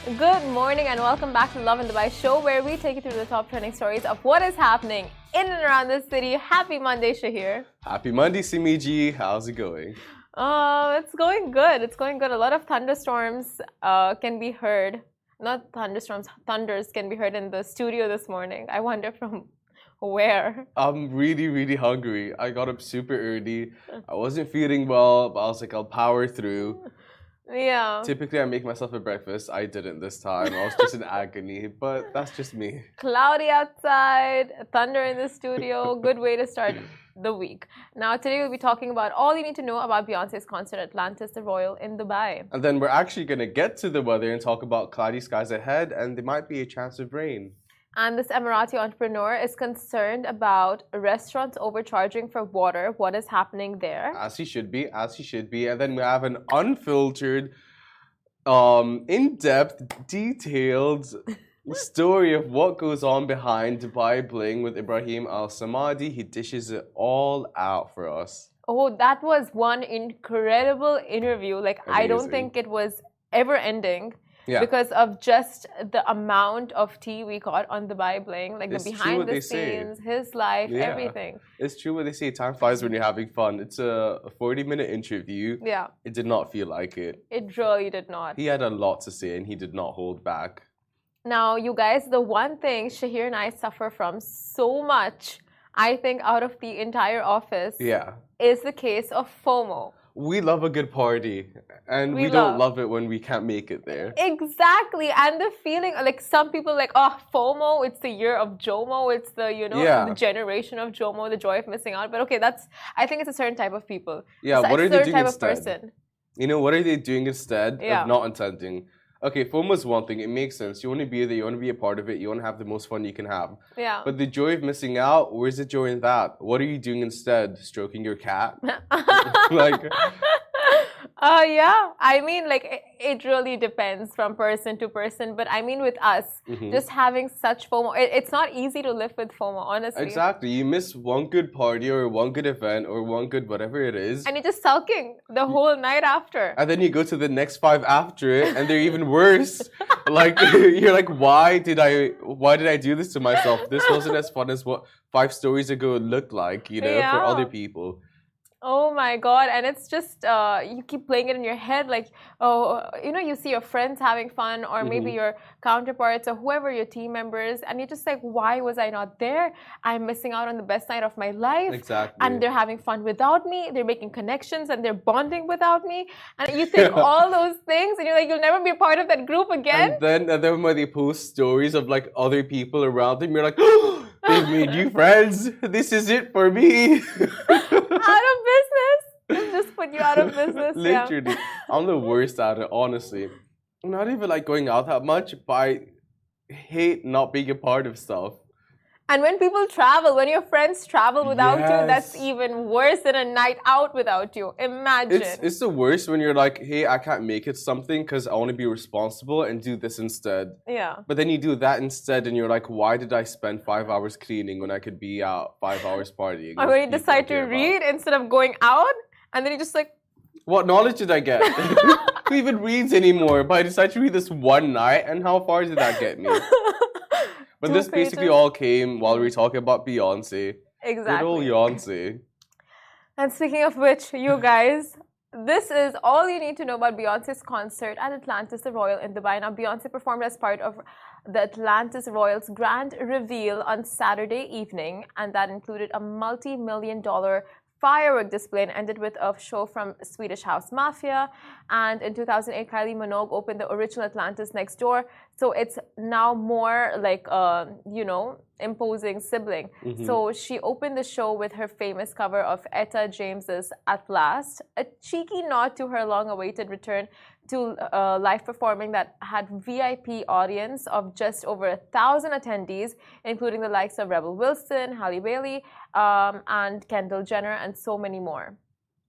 Good morning and welcome back to Lovin Dubai show where we take you through the top trending stories of what is happening in and around the city. Happy Monday, Shahir. Happy Monday, Samadi. How's it going? It's going good. It's going good. A lot of thunderstorms can be heard. Not thunderstorms, thunders can be heard in the studio this morning. I wonder from where. I'm really hungry. I got up super early. I wasn't feeling well, but I was like, I'll power through. Yeah. Typically, I make myself a breakfast. I didn't this time. I was just in agony, but that's just me. Cloudy outside, thunder in the studio. Good way to start the week. Now, today we'll be talking about all you need to know about Beyonce's concert Atlantis, the Royal in Dubai. And then we're actually going to get to the weather and talk about cloudy skies ahead, and there might be a chance of rain. And this Emirati entrepreneur is concerned about restaurants overcharging for water. What is happening there? As he should be, as he should be. And then we have an unfiltered, in-depth, detailed story of what goes on behind Dubai Bling with Ebraheem Samadi. He dishes it all out for us. Oh, that was one incredible interview. Like, Amazing. I don't think it was ever ending. Yeah. Because of just the amount of tea we got on Dubai Bling, like It's the true behind what the they say. scenes, his life, Yeah. everything. It's true what they say, time flies when you're having fun. It's a 40-minute interview. Yeah, It did not feel like it. it really did not. He had a lot to say and he did not hold back. Now, you guys, the one thing Shahir and I suffer from so much, I think, out of the entire office, Yeah. is the case of FOMO. We love a good party and We we don't love- love it when we can't make it there. Exactly, and the feeling like some people like, oh, FOMO, it's the year of JOMO, it's the Yeah. the generation of JOMO, the joy of missing out. But okay, I think it's a certain type of people. Yeah, It's what a are they certain doing type instead? of person. You know, what are they doing instead Yeah. of not attending? Okay, FOMO is one thing. It makes sense. You want to be there. You want to be a part of it. You want to have the most fun you can have. Yeah. But the joy of missing out, where's the joy in that? What are you doing instead? Stroking your cat? Like, Yeah. I mean, like, it really depends from person to person. But I mean, with us, just having such FOMO, it's not easy to live with FOMO, honestly. exactly. You miss one good party or one good event or one good whatever it is. And you're just sulking the whole night after. And then you go to the next 5 after it and they're even worse. Like, you're like, why did I do this to myself? This wasn't as fun as what 5 stories ago looked like, you know, for Yeah. other people. Oh my God. And it's just, you keep playing it in your head. Like, oh, you see your friends having fun or maybe your counterparts or whoever your team members. And you're just like, why was I not there? I'm missing out on the best night of my life. Exactly. And they're having fun without me. They're making connections and they're bonding without me. And you think all those things and you're like, you'll never be a part of that group again. And then when they post stories of like other people around them, you're like, oh, they've made new friends. This is it for me. Out of business. It's just put you out of business. Literally. I'm the worst at it, honestly. Not even like going out that much, but I hate not being a part of stuff. And when people travel, when your friends travel without you, that's Yes. even worse than a night out without you. Imagine. It's the worst when you're like, hey, I can't make it something because I want to be responsible and do this instead. Yeah. But then you do that instead and you're like, why did I spend 5 hours cleaning when I could be out 5 hours partying? Or with when you people I decide to care about? read instead of going out, and then you just like, What knowledge did I get? Who even reads anymore? But I decided to read this one night, and how far did that get me? But Two this basically pages. all came while we were talking about Beyoncé. Good old exactly. Beyoncé. And speaking of which, you guys, this is all you need to know about Beyonce's concert at Atlantis, the Royal in Dubai. Now, Beyonce performed as part of the Atlantis Royal's grand reveal on Saturday evening, and that included a multi-million-dollar firework display and ended with a show from Swedish House Mafia. And in 2008, Kylie Minogue opened the original Atlantis next door. So it's now more like, imposing sibling. So she opened the show with her famous cover of Etta James's At Last, a cheeky nod to her long-awaited return to live performing that had VIP audience of just over 1,000 attendees, including the likes of Rebel Wilson, Halle Bailey, and Kendall Jenner, and so many more.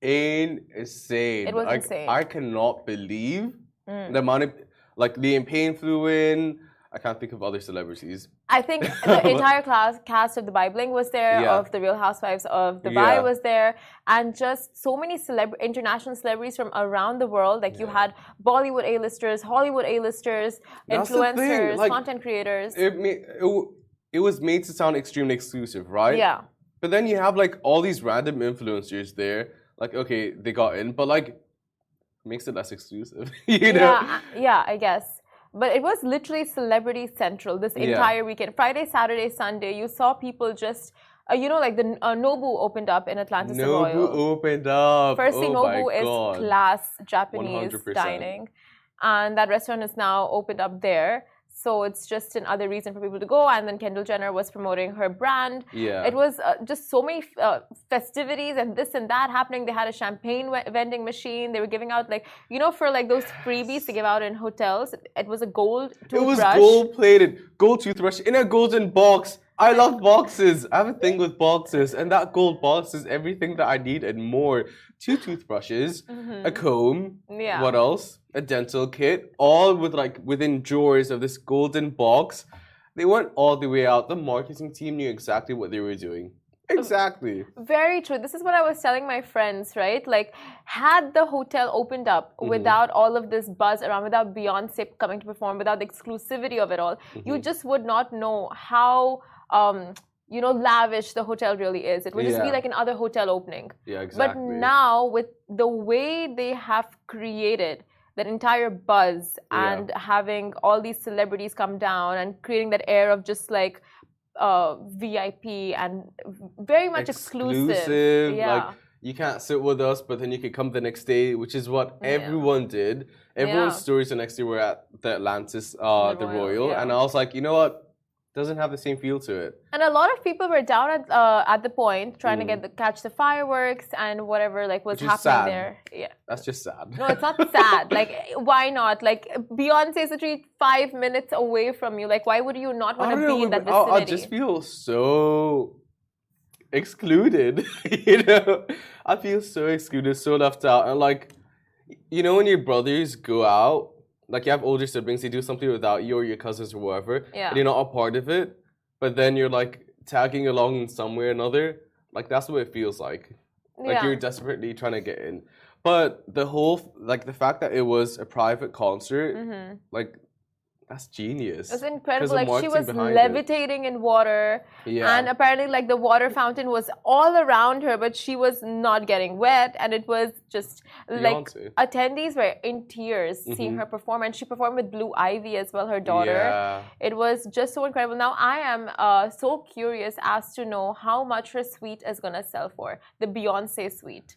Insane. It was insane. I cannot believe the amount of, like, Liam Payne flew in, I can't think of other celebrities. I think the entire cast of Dubai Bling was there, of the Real Housewives of Dubai was there, and just so many international celebrities from around the world. Like you had Bollywood A-listers, Hollywood A-listers, influencers, like, content creators. It was made to sound extremely exclusive, right? Yeah. But then you have like all these random influencers there. Like, okay, they got in, but like makes it less exclusive, you know? Yeah, I guess. But it was literally celebrity central this entire weekend. Friday, Saturday, Sunday, you saw people just, you know, like the Nobu opened up in Atlantis Royal. Nobu opened up. Firstly, Nobu is class Japanese 100%. dining. And that restaurant is now opened up there. So it's just another reason for people to go. And then Kendall Jenner was promoting her brand. Yeah. It was just so many festivities and this and that happening. They had a champagne vending machine. They were giving out, like, you know, for like those freebies to give out in hotels. It was a gold toothbrush. It was gold-plated, gold toothbrush in a golden box. I love boxes. I have a thing with boxes. And that gold box is everything that I need and more. 2 toothbrushes, a comb, what else? A dental kit, all with like within drawers of this golden box. They went all the way out. The marketing team knew exactly what they were doing. Exactly. Very true. This is what I was telling my friends, right? Like, had the hotel opened up without all of this buzz around, without Beyoncé coming to perform, without the exclusivity of it all, you just would not know how you know, lavish the hotel really is. It would just be like another hotel opening. Yeah, exactly. But now, with the way they have created that entire buzz and having all these celebrities come down and creating that air of just like VIP and very much exclusive. Yeah. Like, you can't sit with us, but then you could come the next day, which is what everyone did. Everyone's stories the next day were at the Atlantis, the Royal. And I was like, you know what? Doesn't have the same feel to it. And a lot of people were down at the point trying to catch the fireworks and whatever like was happening there. Yeah, that's just sad. No, it's not sad. Like, why not? Like, Beyonce is literally 5 minutes away from you. Like, why would you not want to be in that vicinity? I just feel so excluded. You know, I feel so excluded, so left out, and like, you know, when your brothers go out. Like, you have older siblings, they do something without you or your cousins or whatever, and you're not a part of it, but then you're, like, tagging along in some way or another. Like, that's what it feels like. Like, you're desperately trying to get in. But the whole, like, the fact that it was a private concert, like, that's genius. It was incredible. Like, she was levitating in water. Yeah. And apparently, like, the water fountain was all around her, but she was not getting wet. And it was just, like, attendees were in tears seeing her perform. And she performed with Blue Ivy as well, her daughter. Yeah. It was just so incredible. Now, I am so curious as to know how much her suite is going to sell for. The Beyoncé suite.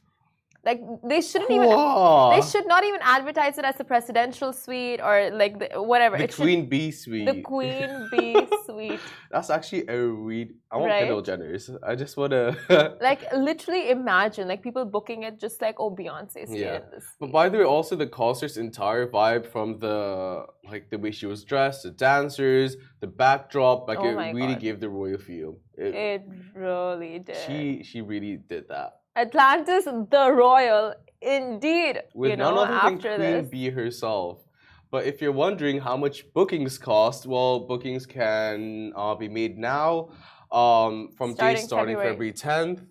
Like, they shouldn't even. They should not even advertise it as a presidential suite or like whatever. The Queen Bee suite. The Queen Bee suite. That's actually a read. I want Kendall Jenner's. I just want to. Like, literally imagine like people booking it just like, oh, Beyonce's here. But by the way, also the concert's entire vibe, from the like the way she was dressed, the dancers, the backdrop, like it really gave the royal feel. It really did. She really did that. Atlantis, the Royal, indeed. With you know, none other than after Queen this. Bee herself. But if you're wondering how much bookings cost, well, bookings can be made now from starting February 10th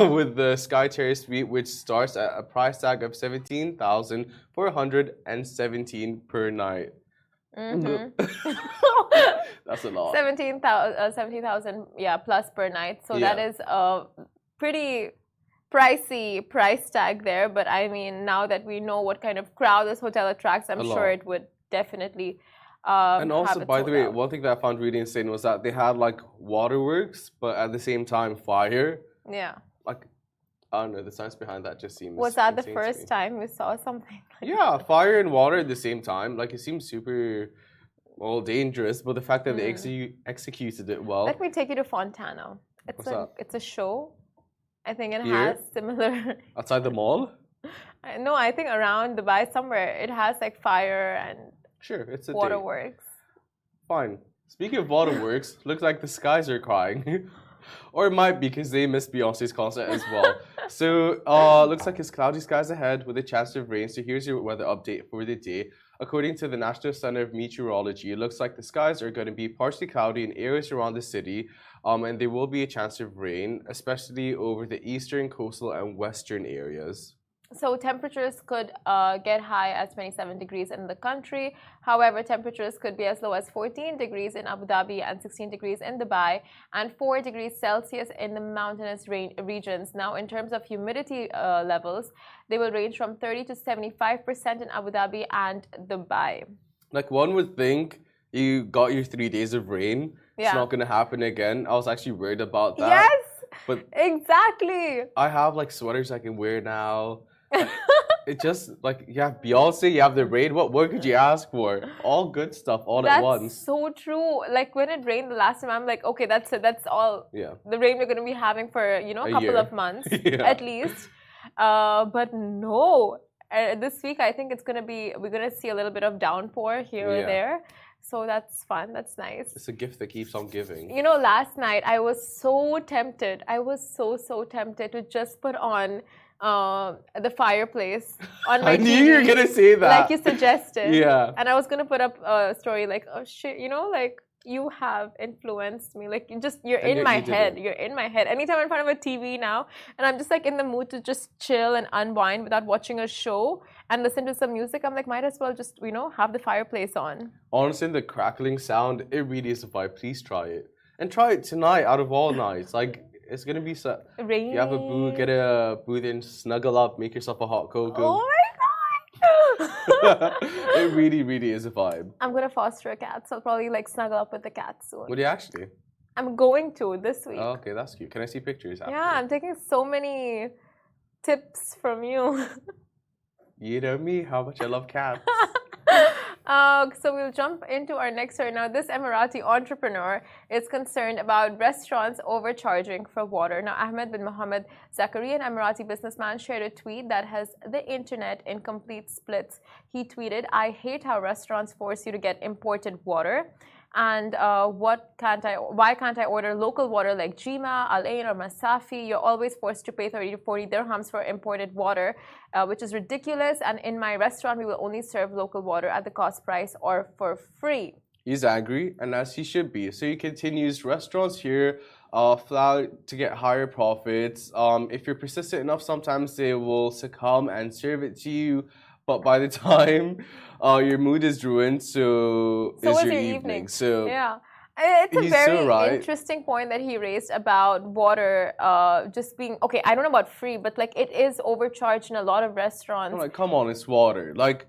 with the Sky Terrace Suite, which starts at a price tag of $17,417 per night. That's a lot. 17,000, plus per night. So that is pretty pricey price tag there, but I mean, now that we know what kind of crowd this hotel attracts, I'm sure it would definitely and also, by the way, one thing that I found really insane was that they had like waterworks, but at the same time fire. Yeah. Like, I don't know, the science behind that just seems Was that the first time we saw something like that? Fire and water at the same time. Like, it seems super, well, dangerous, but the fact that they executed it well. Let me take you to Fontana. It's a show. I think it has similar. Outside the mall? No, I think around Dubai somewhere. It has like fire and it's a waterworks. Fine. Speaking of waterworks, looks like the skies are crying. Or it might be because they missed Beyonce's concert as well. So, looks like it's cloudy skies ahead with a chance of rain. So here's your weather update for the day. According to the National Center of Meteorology, it looks like the skies are going to be partially cloudy in areas around the city, and there will be a chance of rain, especially over the eastern, coastal, and western areas. So temperatures could get high as 27 degrees in the country. However, temperatures could be as low as 14 degrees in Abu Dhabi and 16 degrees in Dubai and 4 degrees Celsius in the mountainous regions. Now, in terms of humidity levels, they will range from 30 to 75% in Abu Dhabi and Dubai. Like one would think you got your 3 days of rain. Yeah. It's not going to happen again. I was actually worried about that. Yes, but exactly. I have like sweaters I can wear now. It just like you have Beyonce, you have the rain. What more could you ask for? All good stuff all at once. That's so true. Like when it rained the last time, I'm like, okay, that's it. That's all. Yeah. The rain we're gonna be having for a couple year. of months Yeah. at least. But no, this week I think we're gonna see a little bit of downpour here or Yeah. there. So that's fun. That's nice. It's a gift that keeps on giving. Last night I was so tempted. I was so tempted to just put on the fireplace on my I knew TV, you were gonna say that. like you suggested. Yeah. And I was gonna put up a story like, oh shit, like you have influenced me. Like you're And in yet my you head. didn't. You're in my head. Anytime I'm in front of a TV now, and I'm just like in the mood to just chill and unwind without watching a show and listen to some music, I'm like, might as well just have the fireplace on. Honestly, the crackling sound, it really is a vibe. Please try it. And try it tonight out of all nights. Like it's gonna be so. Rain. You have a boo, get a booth in, snuggle up, make yourself a hot cocoa. Oh my god! It really, really is a vibe. I'm gonna foster a cat, so I'll probably like snuggle up with the cat soon. Would you actually? I'm going to this week. Oh, okay, that's cute. Can I see pictures after? Yeah, I'm taking so many tips from you. You know me, how much I love cats. So we'll jump into our next story. Now, this Emirati entrepreneur is concerned about restaurants overcharging for water. Now, Ahmed bin Mohammed Zakaria, an Emirati businessman, shared a tweet that has the internet in complete splits. He tweeted, "I hate how restaurants force you to get imported water. And why can't I order local water like Jima, Al Ain, or Masafi? You're always forced to pay 30 to 40 dirhams for imported water, which is ridiculous. And in my restaurant, we will only serve local water at the cost price or for free." He's angry, and as he should be. So he continues, restaurants here fly to get higher profits. If you're persistent enough, sometimes they will succumb and serve it to you. But by the time your mood is ruined, so is your evening. So yeah. It's a he's very so right. interesting point that he raised about water just being, okay, I don't know about free, but like it is overcharged in a lot of restaurants. I'm like, come on, it's water. Like,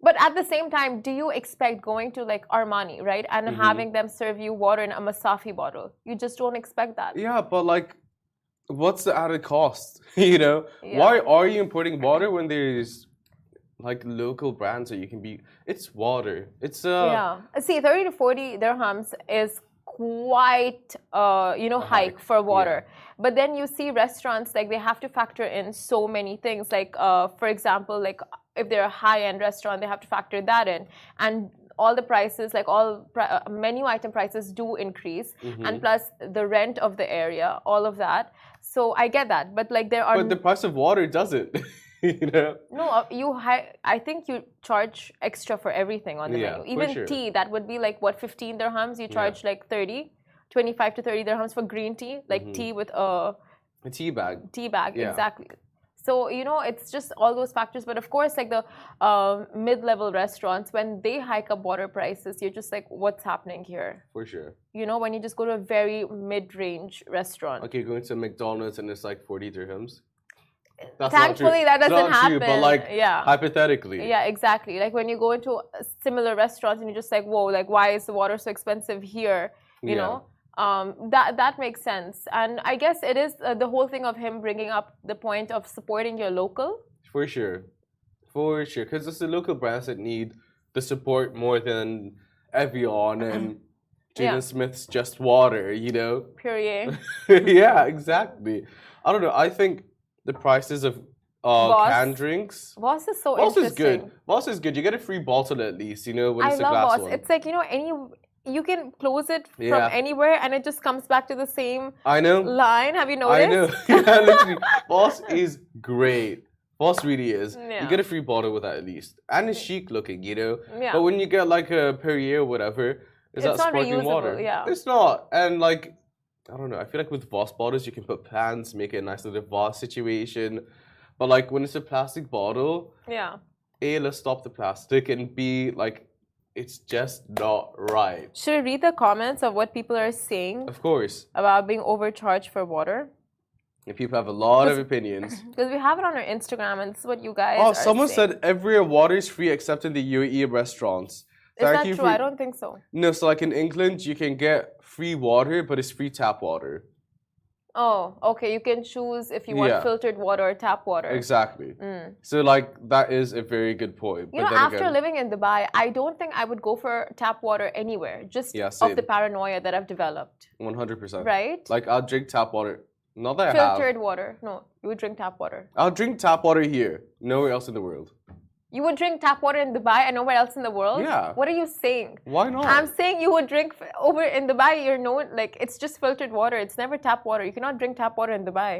but at the same time, do you expect going to like Armani, right? And having them serve you water in a Masafi bottle? You just don't expect that. yeah, but like, what's the added cost? Yeah. Why are you importing water when there's like local brands that you can be? It's water. It's yeah. See, 30 to 40 dirhams is quite hike for water. But then you see restaurants like they have to factor in so many things. Like for example, like if they're a high-end restaurant, they have to factor that in. And all the prices, like all menu item prices do increase, and plus the rent of the area, all of that. So I get that, but like there are. But the price of water doesn't. No, I think you charge extra for everything on the menu. Even tea, that would be like what, 15 dirhams. You charge like 25 to 30 dirhams for green tea, like tea with a tea bag. Tea bag, exactly. So it's just all those factors. But of course, like the mid-level restaurants, when they hike up water prices, you're just like, what's happening here? For sure. When you just go to a very mid-range restaurant. Okay, going to McDonald's and it's like 40 dirhams. That's Thankfully, that doesn't happen. True, but like hypothetically. Yeah, exactly. Like when you go into similar restaurants and you're just like, whoa, like why is the water so expensive here? You know, that makes sense. And I guess it is the whole thing of him bringing up the point of supporting your local. For sure, because it's the local brands that need the support more than Evian and Jaden Smith's Just Water. Perrier. Yeah, exactly. I don't know. I think the prices of canned drinks. Voss is so interesting. Voss is good. You get a free bottle at least, when it's a glass love Voss. one. It's like, you can close it from anywhere and it just comes back to the same line. Have you noticed? I know. Yeah, literally. Voss is great. Boss really is. Yeah. You get a free bottle with that at least. And it's chic looking, you know? Yeah. But when you get like a Perrier or whatever, is that It's not sparkling reusable, water? yeah. It's not. And like, I don't know. I feel like with Voss bottles, you can put plants, make it a nice little Voss situation. But like when it's a plastic bottle, Yeah. A, let's stop the plastic, and B, like, it's just not right. Should we read the comments of what people are saying Of course. about being overcharged for water? And people have a lot of opinions. Because we have it on our Instagram, and this is what you guys Oh, are someone saying. said everywhere water is free except in the UAE restaurants. Is that true? I don't think so. No, so like in England, you can get free water, but it's free tap water. Oh, okay. You can choose if you want Yeah. filtered water or tap water. Exactly. So like that is a very good point. You know, after living in Dubai, I don't think I would go for tap water anywhere, just Yeah, of same. the paranoia that I've developed. 100%. Right? Like I'll drink tap water. Not that I have. Filtered water. No, you would drink tap water. I'll drink tap water here, nowhere else in the world. You would drink tap water in Dubai and nowhere else in the world? Yeah. What are you saying? Why not? I'm saying you would drink over in Dubai. You're no, like, it's just filtered water. It's never tap water. You cannot drink tap water in Dubai.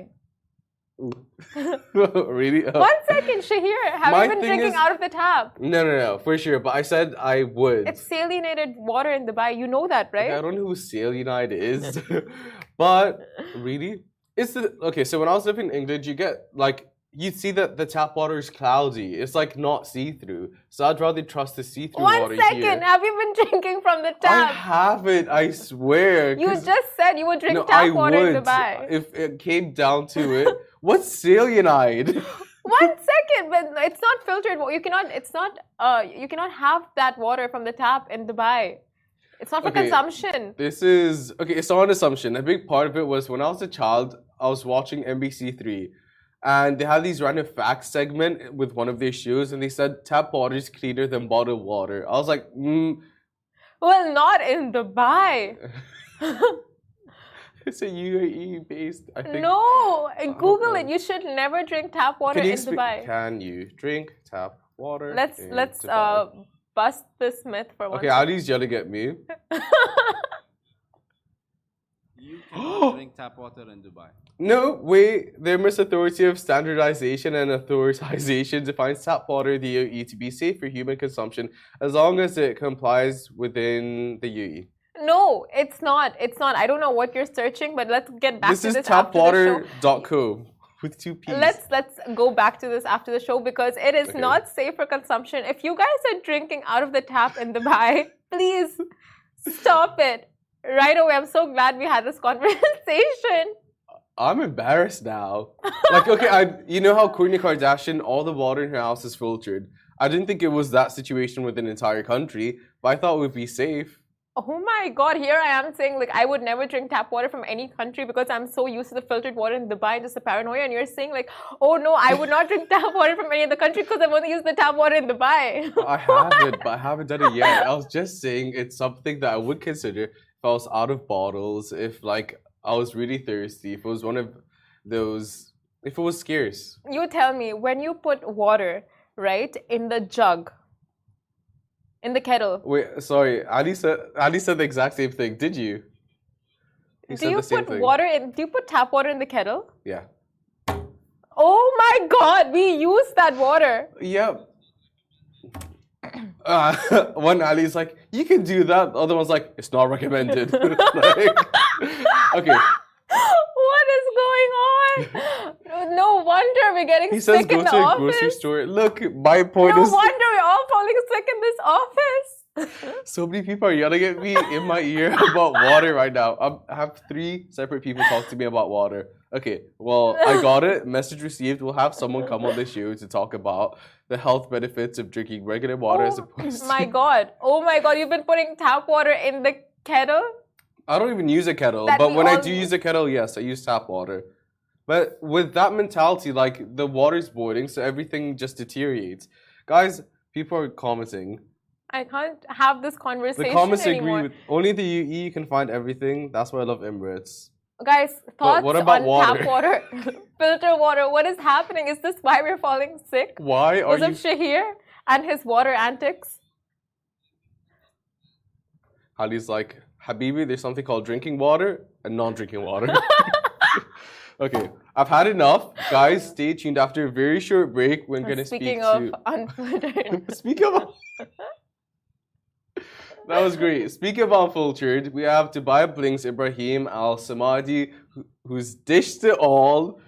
Really? 1 second, Shahir. Have My you been thing drinking is- out of the tap? No, for sure. But I said I would. It's salinated water in Dubai. You know that, right? Okay, I don't know who Cellunite is, but really, it's the okay. So when I was living in England, you get like you'd see that the tap water is cloudy. It's like not see through. So I'd rather trust the see through water 1 second. here. Have you been drinking from the I tap? haven't. I swear. You 'cause- just said you would drink no, tap I water would in Dubai. if it came down to it. What's Cellunite? 1 second, but it's not filtered. You cannot. It's not. You cannot have that water from the tap in Dubai. It's not for Okay. consumption. This is okay. It's not an assumption. A big part of it was when I was a child. I was watching NBC3, and they had these random facts segment with one of their shows, and they said tap water is cleaner than bottled water. I was like, Well, not in Dubai. it's a UAE based. I think. No, Google know. it. You should never drink tap water Can you in Dubai. Can you drink tap water? Let's in let's Dubai? bust this myth for one. Okay, Ali's yelling at me. You cannot drink tap water in Dubai. No, wait. The Emirates Authority of Standardization and Authorization defines tap water in the UAE to be safe for human consumption as long as it complies within the UAE. No, it's not. It's not. I don't know what you're searching, but let's get back This to is this after the show. tapwater.co with 2 P's. Let's go back to this after the show because it is Okay. not safe for consumption. If you guys are drinking out of the tap in Dubai, please stop it right away. I'm so glad we had this conversation. I'm embarrassed now. Like, okay, you know how Kourtney Kardashian, all the water in her house is filtered. I didn't think it was that situation with an entire country, but I thought it would be safe. Oh my God, here I am saying like I would never drink tap water from any country because I'm so used to the filtered water in Dubai and just the paranoia. And you're saying like, oh no, I would not drink tap water from any other country because I've only used the tap water in Dubai. I haven't, but I haven't done it yet. I was just saying it's something that I would consider if I was out of bottles, if like I was really thirsty, if it was one of those, if it was scarce. You tell me, when you put water, right, in the jug, in the kettle, Wait, sorry, Ali said the exact same thing. Did you? He do said you the same put thing. water in? Do you put tap water in the kettle? Yeah. Oh my God, we use that water. Yep. One Ali's like, you can do that. The other one's like, it's not recommended. Like, okay. What is going on? No wonder we're getting He says sick go in the to a grocery office. store. Look, my point No is wonder we're all falling sick in this office. so many people are yelling at me in my ear about water right now. I have 3 separate people talk to me about water. Okay, well, I got it. Message received. We'll have someone come on the show to talk about the health benefits of drinking regular water as opposed to... My God. Oh my God, you've been putting tap water in the kettle? I don't even use a kettle, That but we when I all do use. use a kettle, yes, I use tap water. But with that mentality, like the water's boiling, so everything just deteriorates. Guys, people are commenting. I can't have this conversation The comments anymore. agree with only the UAE you can find everything. That's why I love Emirates. Guys, thoughts what about on tap water? water, filter water? What is happening? Is this why we're falling sick? Why are Because you? of Shahir and his water antics? Ali's like, Habibi, there's something called drinking water and non-drinking water. Okay, I've had enough. Guys, stay tuned after a very short break. We're going to speak Speaking to... of unfiltered. Speaking of... That was great. Speaking of unfiltered, we have Dubai Bling's Ebraheem Al Samadi, who's dished it all,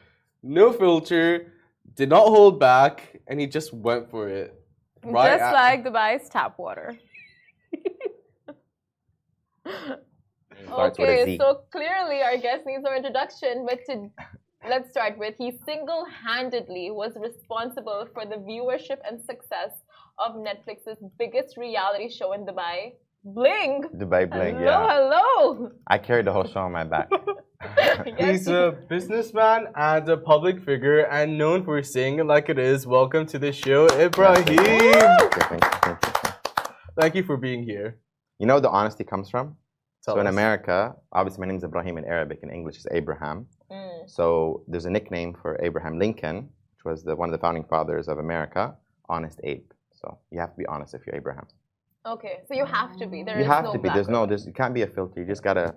no filter, did not hold back, and he just went for it. Just like Dubai's tap water. Okay, so clearly our guest needs no introduction, but let's start with he single-handedly was responsible for the viewership and success of Netflix's biggest reality show in Dubai, Bling. Dubai Bling, Hello, yeah. hello. I carried the whole show on my back. He's a businessman and a public figure and known for saying it like it is. Welcome to the show, Ebraheem. Thank you for being here. You know where the honesty comes from? Tell So in us. America, obviously my name is Ebraheem in Arabic. In English is Abraham. So there's a nickname for Abraham Lincoln, which was one of the founding fathers of America, Honest Abe. So you have to be honest if you're Abraham. Okay, so you have to be. There You is have no to be. black or white. You can't be a filter. You just gotta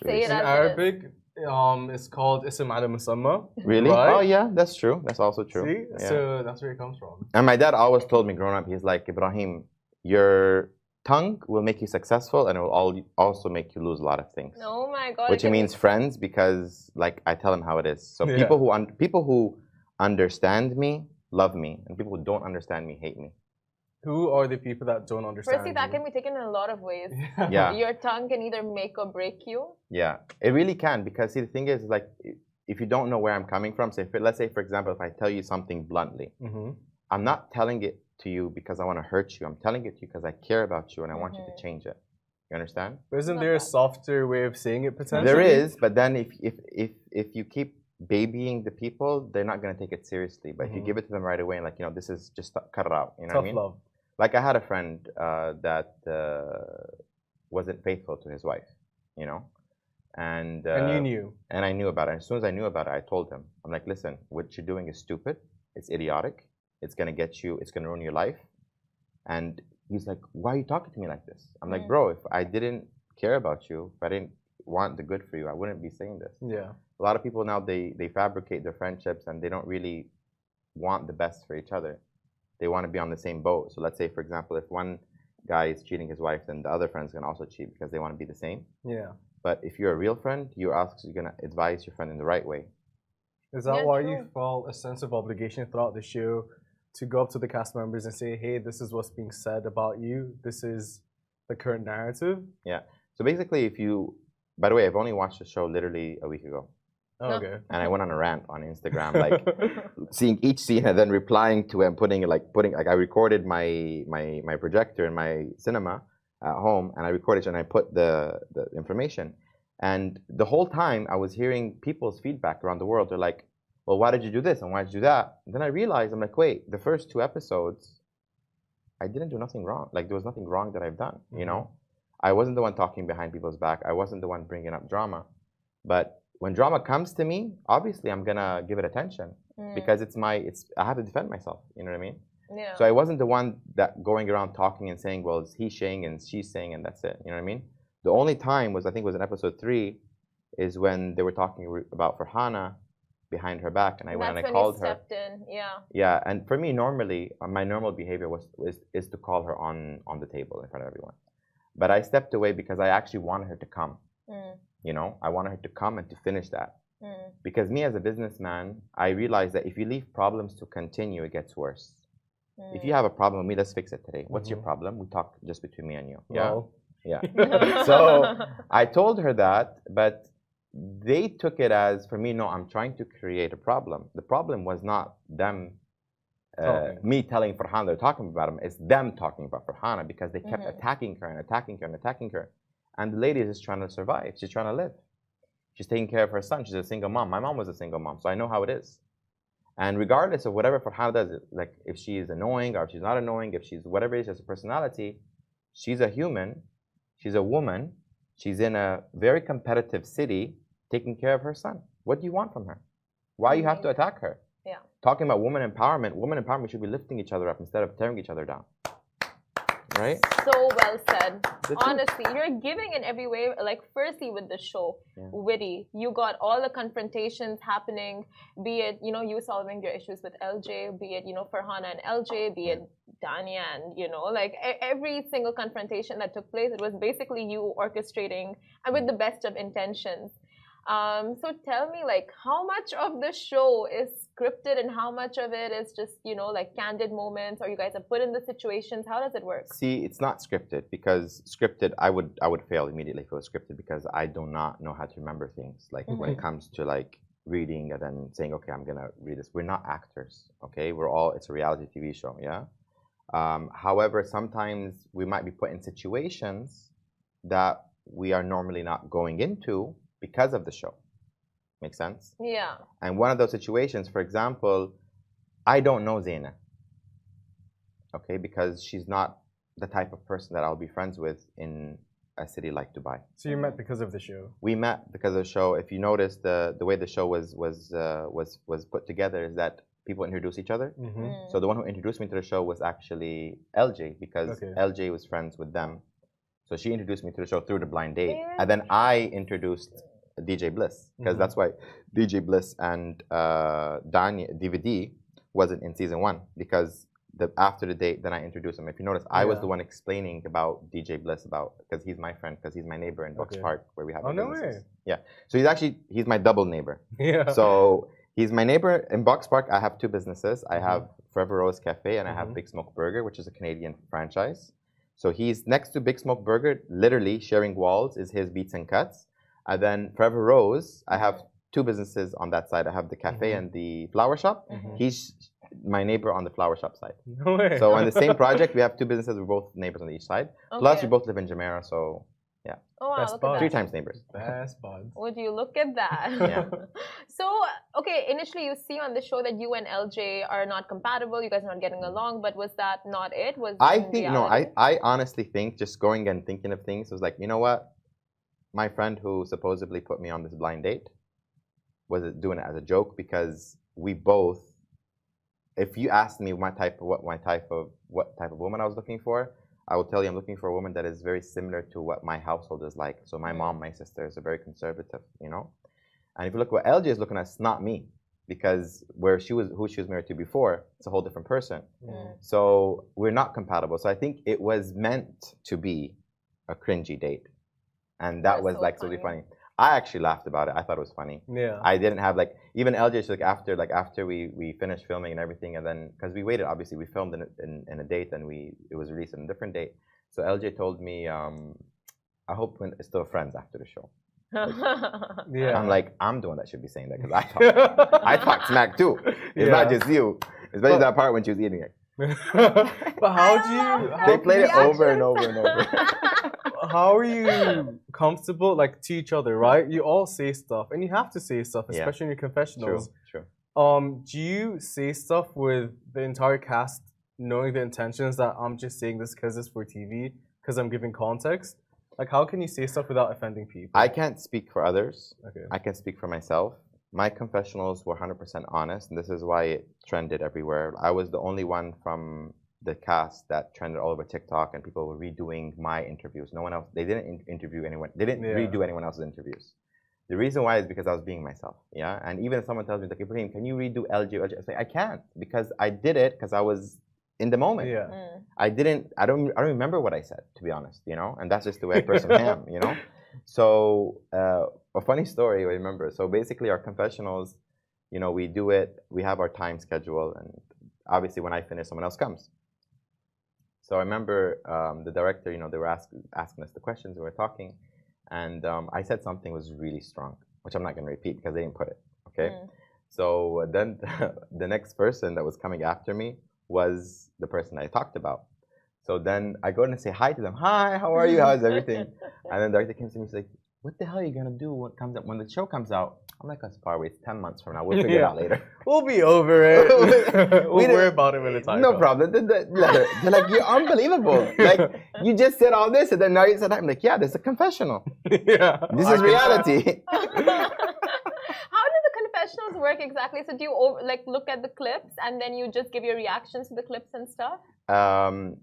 Say it In as it is. Arabic, it's called Ism Al Musamma. Really? Right? Oh yeah, that's true. That's also true. See? Yeah. So that's where it comes from. And my dad always told me growing up, he's like, Ibrahim, your tongue will make you successful and it will also make you lose a lot of things. Oh my God. Which it means friends because like I tell them how it is. So Yeah. people who understand me love me, and people who don't understand me hate me. Who are the people that don't understand? Firstly, that you? can be taken in a lot of ways. Yeah. Your tongue can either make or break you. Yeah, it really can because see the thing is like if you don't know where I'm coming from, let's say for example if I tell you something bluntly, I'm not telling it to you because I want to hurt you. I'm telling it to you because I care about you and I want you to change it. You understand? But isn't Not there a bad. softer way of saying it potentially? There is, but then if you keep babying the people, they're not going to take it seriously. But if you give it to them right away and like this is just cut it out. You know Tough what I mean? love. Like I had a friend that wasn't faithful to his wife, and You knew. and I knew about it. As soon as I knew about it, I told him, I'm like, listen, what you're doing is stupid. It's idiotic. It's gonna get you. It's gonna ruin your life. And he's like, why are you talking to me like this? I'm like, bro, if I didn't care about you, if I didn't want the good for you, I wouldn't be saying this. Yeah. A lot of people now they fabricate their friendships and they don't really want the best for each other. They want to be on the same boat. So let's say, for example, if one guy is cheating his wife, then the other friend's gonna also cheat because they want to be the same. Yeah. But if you're a real friend, you're gonna advise your friend in the right way. Is that Yeah, why true. you felt a sense of obligation throughout the show to go up to the cast members and say, hey, this is what's being said about you. This is the current narrative. Yeah. So basically, by the way, I've only watched the show literally a week ago. Oh, okay. And I went on a rant on Instagram, like seeing each scene and then replying to it and putting I recorded my projector in my cinema at home and I recorded it and I put the information. And the whole time I was hearing people's feedback around the world. They're like, well, why did you do this? And why did you do that? And then I realized, I'm like, wait, the first 2 episodes, I didn't do nothing wrong. Like there was nothing wrong that I've done, I wasn't the one talking behind people's back. I wasn't the one bringing up drama. But when drama comes to me, obviously I'm gonna give it attention because I have to defend myself. You know what I mean? Yeah. So I wasn't the one that going around talking and saying, well, it's he's saying and she's saying and that's it. You know what I mean? The only time was, I think it was in episode 3, is when they were talking about Farhana behind her back, and I went and I called her. Stepped in. Yeah. Yeah, and for me, normally, my normal behavior is to call her on the table in front of everyone. But I stepped away because I actually wanted her to come. I wanted her to come and to finish that. Because me as a businessman, I realized that if you leave problems to continue, it gets worse. If you have a problem with me, let's fix it today. What's your problem? We talk just between me and you. Yeah. Well, Yeah. So I told her that, but they took it as, for me, no, I'm trying to create a problem. The problem was not them, me telling Farhana they're talking about him. It's them talking about Farhana because they kept attacking her and attacking her and attacking her. And the lady is just trying to survive. She's trying to live. She's taking care of her son. She's a single mom. My mom was a single mom, so I know how it is. And regardless of whatever Farhana does, like if she is annoying or if she's not annoying, if she's whatever it is, as a personality, she's a human. She's a woman. She's in a very competitive city taking care of her son. What do you want from her? Why you have to attack her? Yeah. Talking about woman empowerment should be lifting each other up instead of tearing each other down. right? So well said. The truth. Honestly, you're giving in every way. Like, firstly, with the show, Yeah. witty. You got all the confrontations happening, be it, you solving your issues with LJ, be it, Farhana and LJ, be it Dania and, like every single confrontation that took place, it was basically you orchestrating and with the best of intentions. So tell me, like, how much of the show is scripted and how much of it is just, like candid moments, or you guys are put in the situations? How does it work? See, it's not scripted because scripted, I would fail immediately if it was scripted because I do not know how to remember things. Like when it comes to like reading and then saying, okay, I'm gonna read this. We're not actors, okay? It's a reality TV show, yeah. However, sometimes we might be put in situations that we are normally not going into because of the show. Make sense? Yeah. And one of those situations, for example, I don't know Zaina. Okay, because she's not the type of person that I'll be friends with in a city like Dubai. So you met because of the show? We met because of the show. If you notice, the way the show was put together is that people introduce each other. So the one who introduced me to the show was actually LJ because LJ was friends with them. So she introduced me to the show through the blind date, and then I introduced DJ Bliss because that's why DJ Bliss and DVD wasn't in season 1 because after the date, then I introduced him. If you notice, I was the one explaining about DJ Bliss because he's my friend because he's my neighbor in Bucks Park where we have. Oh no way! Yeah, so he's my double neighbor. Yeah. So he's my neighbor in Bucks Park. I have 2 businesses. I have Forever Rose Cafe and I have Big Smoke Burger, which is a Canadian franchise. So he's next to Big Smoke Burger, literally sharing walls is his Beats and Cuts. And then Forever Rose, I have 2 businesses on that side. I have the cafe and the flower shop. He's my neighbor on the flower shop side. No way. So on the same project, we have 2 businesses. We're both neighbors on each side. Plus, we both live in Jumeirah, so yeah. Oh wow, Best look at buds. that. 3 times neighbors. Best buds. Would you look at that? Yeah. So, okay, initially you see on the show that you and LJ are not compatible, you guys are not getting along, but was that not it? I think, I honestly think, just going and thinking of things, was like, you know what? My friend who supposedly put me on this blind date was doing it as a joke because we both, if you asked me what type of woman I was looking for, I will tell you I'm looking for a woman that is very similar to what my household is like. So my mom, my sisters are very conservative, And if you look what LJ is looking at, it's not me. Because who she was married to before, it's a whole different person. So we're not compatible. So I think it was meant to be a cringy date. And that was so like really funny. I actually laughed about it. I thought it was funny. Yeah. I didn't have even LJ, after we finished filming and everything, and then because we waited, obviously we filmed in a date and it was released on a different date. So LJ told me, I hope we're still friends after the show. Yeah. I'm like, I'm the one that should be saying that because I talk smack too. It's not just you. Especially that part when she was eating it. But how do you? They played it over and over and over. How are you comfortable, like, to each other, right? You all say stuff, and you have to say stuff, especially in your confessionals. True. Do you say stuff with the entire cast, knowing the intentions that I'm just saying this because it's for TV, because I'm giving context? Like, how can you say stuff without offending people? I can't speak for others. Okay. I can speak for myself. My confessionals were 100% honest, and this is why it trended everywhere. I was the only one from the cast that trended all over TikTok, and people were redoing my interviews. No one else. They didn't interview anyone. They didn't redo anyone else's interviews. The reason why is because I was being myself. Yeah. And even if someone tells me like, Ebraheem, can you redo LG? I was like, I can't because I did it because I was in the moment. Yeah. I don't remember what I said, to be honest. And that's just the way a person am. So a funny story I remember. So basically, our confessionals, we do it. We have our time schedule, and obviously, when I finish, someone else comes. So I remember the director, they were asking us the questions, we were talking, and I said something was really strong, which I'm not going to repeat because they didn't put it, okay? So then the next person that was coming after me was the person I talked about. So then I go in and say hi to them. Hi, how are you? How's everything? And then the director came to me and said, what the hell are you going to do when the show comes out? I'm like, that's far away. It's 10 months from now. We'll figure it out later. We'll be over it. We'll worry about it when the time No comes. problem. They're like, you're unbelievable. Like, you just said all this, and then now you said that. I'm like, yeah, this is a confessional. Yeah. This is reality. How do the confessionals work exactly? So do you look at the clips and then you just give your reactions to the clips and stuff?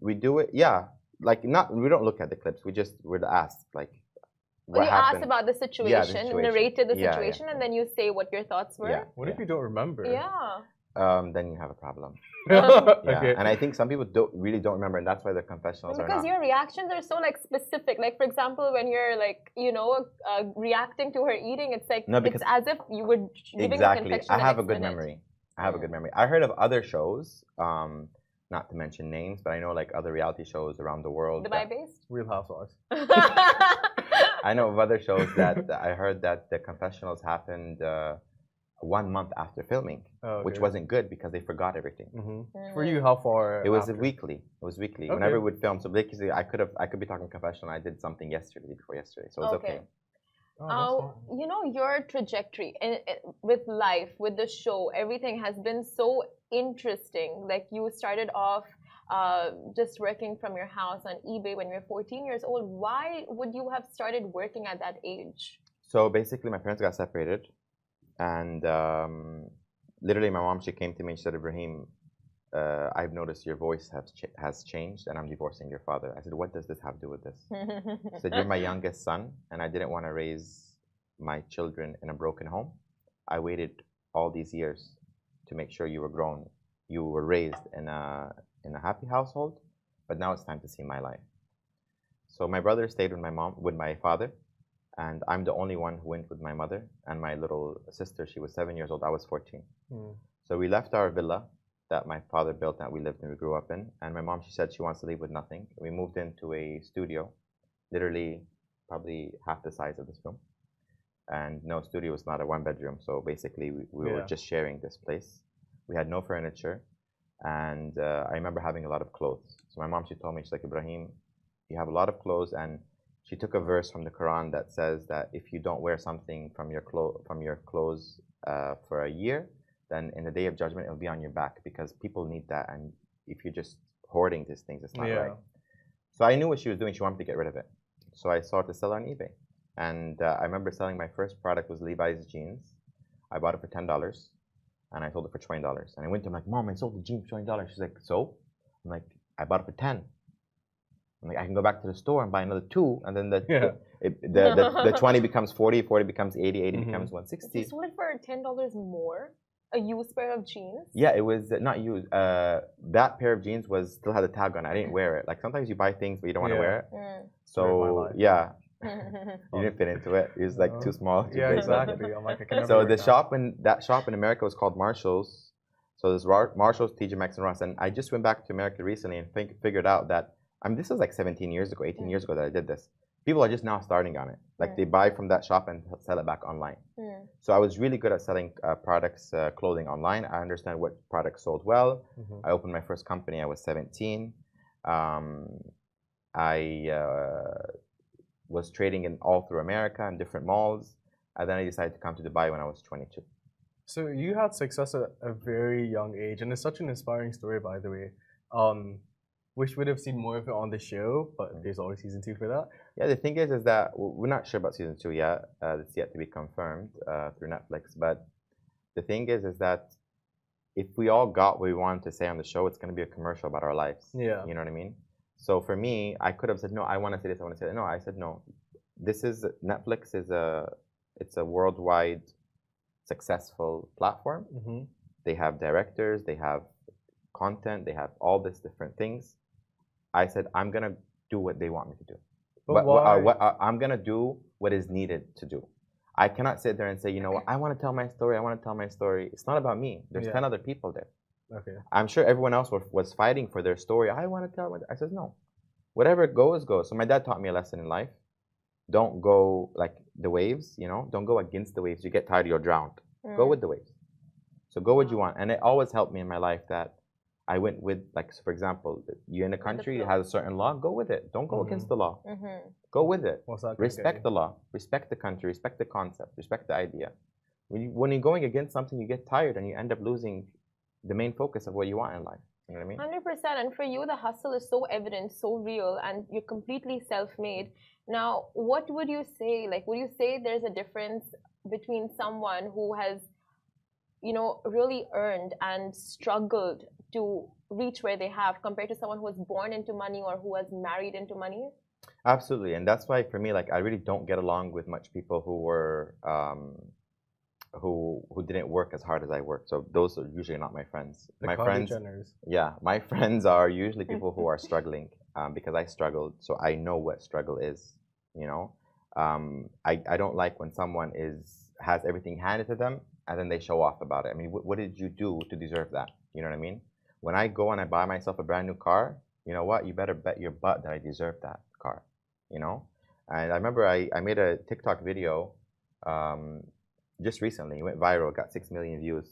We do it, yeah. like not we don't look at the clips. We just would ask like Well, what you happened. asked about the situation, situation. narrated the Yeah, yeah. situation, and then you say what your thoughts were. Yeah. What if you don't remember? Yeah. Then you have a problem. Okay. Yeah, and I think some people really don't remember, and that's why their confessionals are Because not. your reactions are so like specific. Like for example, when you're like reacting to her eating, it's like No, because it's as if you were giving exactly. a confession. I the have a next good minute. memory. I have a good memory. I heard of other shows, not to mention names, but I know like other reality shows around the world. Dubai based. Real Housewives. I know of other shows that I heard that the confessionals happened 1 month after filming, Oh, which okay. wasn't good because they forgot everything. For you, how far? It was after? weekly. It was weekly. Okay. Whenever we would film, so basically I could be talking confessional. I did something yesterday, before yesterday, so it was okay. Oh, that's fine. You know, your trajectory with life, with the show, everything has been so interesting. Like you started off just working from your house on eBay when you were 14 years old. Why would you have started working at that age? So basically, my parents got separated, and literally, my mom, she came to me and she said, "Ebraheem, I've noticed your voice has changed, and I'm divorcing your father." I said, "What does this have to do with this?" She said, "You're my youngest son, and I didn't want to raise my children in a broken home. I waited all these years to make sure you were grown. You were raised in a happy household, but now it's time to see my life." So my brother stayed with my father, and I'm the only one who went with my mother and my little sister. She was 7 years old. I was 14. So we left our villa that my father built that we lived and we grew up in. And my mom, she said she wants to leave with nothing. We moved into a studio, literally probably half the size of this room. And no, studio was not a 1 bedroom. So basically, we were just sharing this place. We had no furniture. And I remember having a lot of clothes. So my mom, she told me, she's like, "Ebraheem, you have a lot of clothes." And she took a verse from the Quran that says that if you don't wear something from your clothes for a year, then in the day of judgment it'll be on your back, because people need that, and if you're just hoarding these things, it's not right. So I knew what she was doing. She wanted to get rid of it. So I started to sell on eBay, and I remember selling my first product was Levi's jeans. I bought it for $10, and I sold it for $20. And I went to her, I'm like, "Mom, I sold the jeans for $20. She's like, "So?" I'm like, "I bought it for 10. I'm like, I can go back to the store and buy another 2, and then the 20 becomes 40, 40 becomes 80, 80 becomes 160. You sold it for $10 more? A used pair of jeans? Yeah, it was not used. That pair of jeans still had a tag on it. I didn't wear it. Like sometimes you buy things but you don't want to wear it. So yeah, you didn't fit into it. It was like too small. Yeah, exactly. I'm like, I can never So wear that shop in America was called Marshall's. So there's Marshall's, TJ Maxx, and Ross. And I just went back to America recently and figured out that this is like 17 years ago, 18 years ago that I did this. People are just now starting on it. Like they buy from that shop and sell it back online. So I was really good at selling products, clothing online. I understand what products sold well. I opened my first company. I was 17. I was trading in all through America and different malls. And then I decided to come to Dubai when I was 22. So you had success at a very young age, and it's such an inspiring story, by the way. Wish we'd have seen more of it on the show, but there's always season 2 for that. Yeah, the thing is that we're not sure about season 2 yet. It's yet to be confirmed through Netflix. But the thing is that if we all got what we wanted to say on the show, it's going to be a commercial about our lives. Yeah. You know what I mean? So for me, I could have said, "No, I want to say this, I want to say that." No, I said, "No, Netflix it's a worldwide successful platform. They have directors, they have content, they have all these different things." I said, "I'm gonna do what they want me to do. But why? I'm gonna do what is needed to do. I cannot sit there and say, you know what, I want to tell my story. I want to tell my story. It's not about me. There's 10 other people there. Okay. I'm sure everyone else was fighting for their story. I want to tell. I said, no. Whatever goes, goes. So my dad taught me a lesson in life. Don't go like the waves. Don't go against the waves. You get tired, you're drowned. Go with the waves. So go what you want. And it always helped me in my life that I went with, like, so for example, you're in a country that has a certain law, go with it. Don't go against the law. Go with it. Respect the law. Respect the country. Respect the concept. Respect the idea. When you're going against something, you get tired and you end up losing the main focus of what you want in life. You know what I mean? 100%. And for you, the hustle is so evident, so real, and you're completely self-made. Now, what would you say? Like, would you say there's a difference between someone who has, really earned and struggled to reach where they have compared to someone who was born into money or who was married into money? Absolutely, and that's why for me, like, I really don't get along with much people who were who didn't work as hard as I worked. So those are usually not my friends. The My Kylie friends, Jenners. yeah, my friends are usually people who are struggling because I struggled, so I know what struggle is. You know, I don't like when someone has everything handed to them and then they show off about it. I mean, what did you do to deserve that? You know what I mean? When I go and I buy myself a brand new car, you know what? You better bet your butt that I deserve that car. You know, and I remember I made a TikTok video just recently. It went viral, got 6 million views,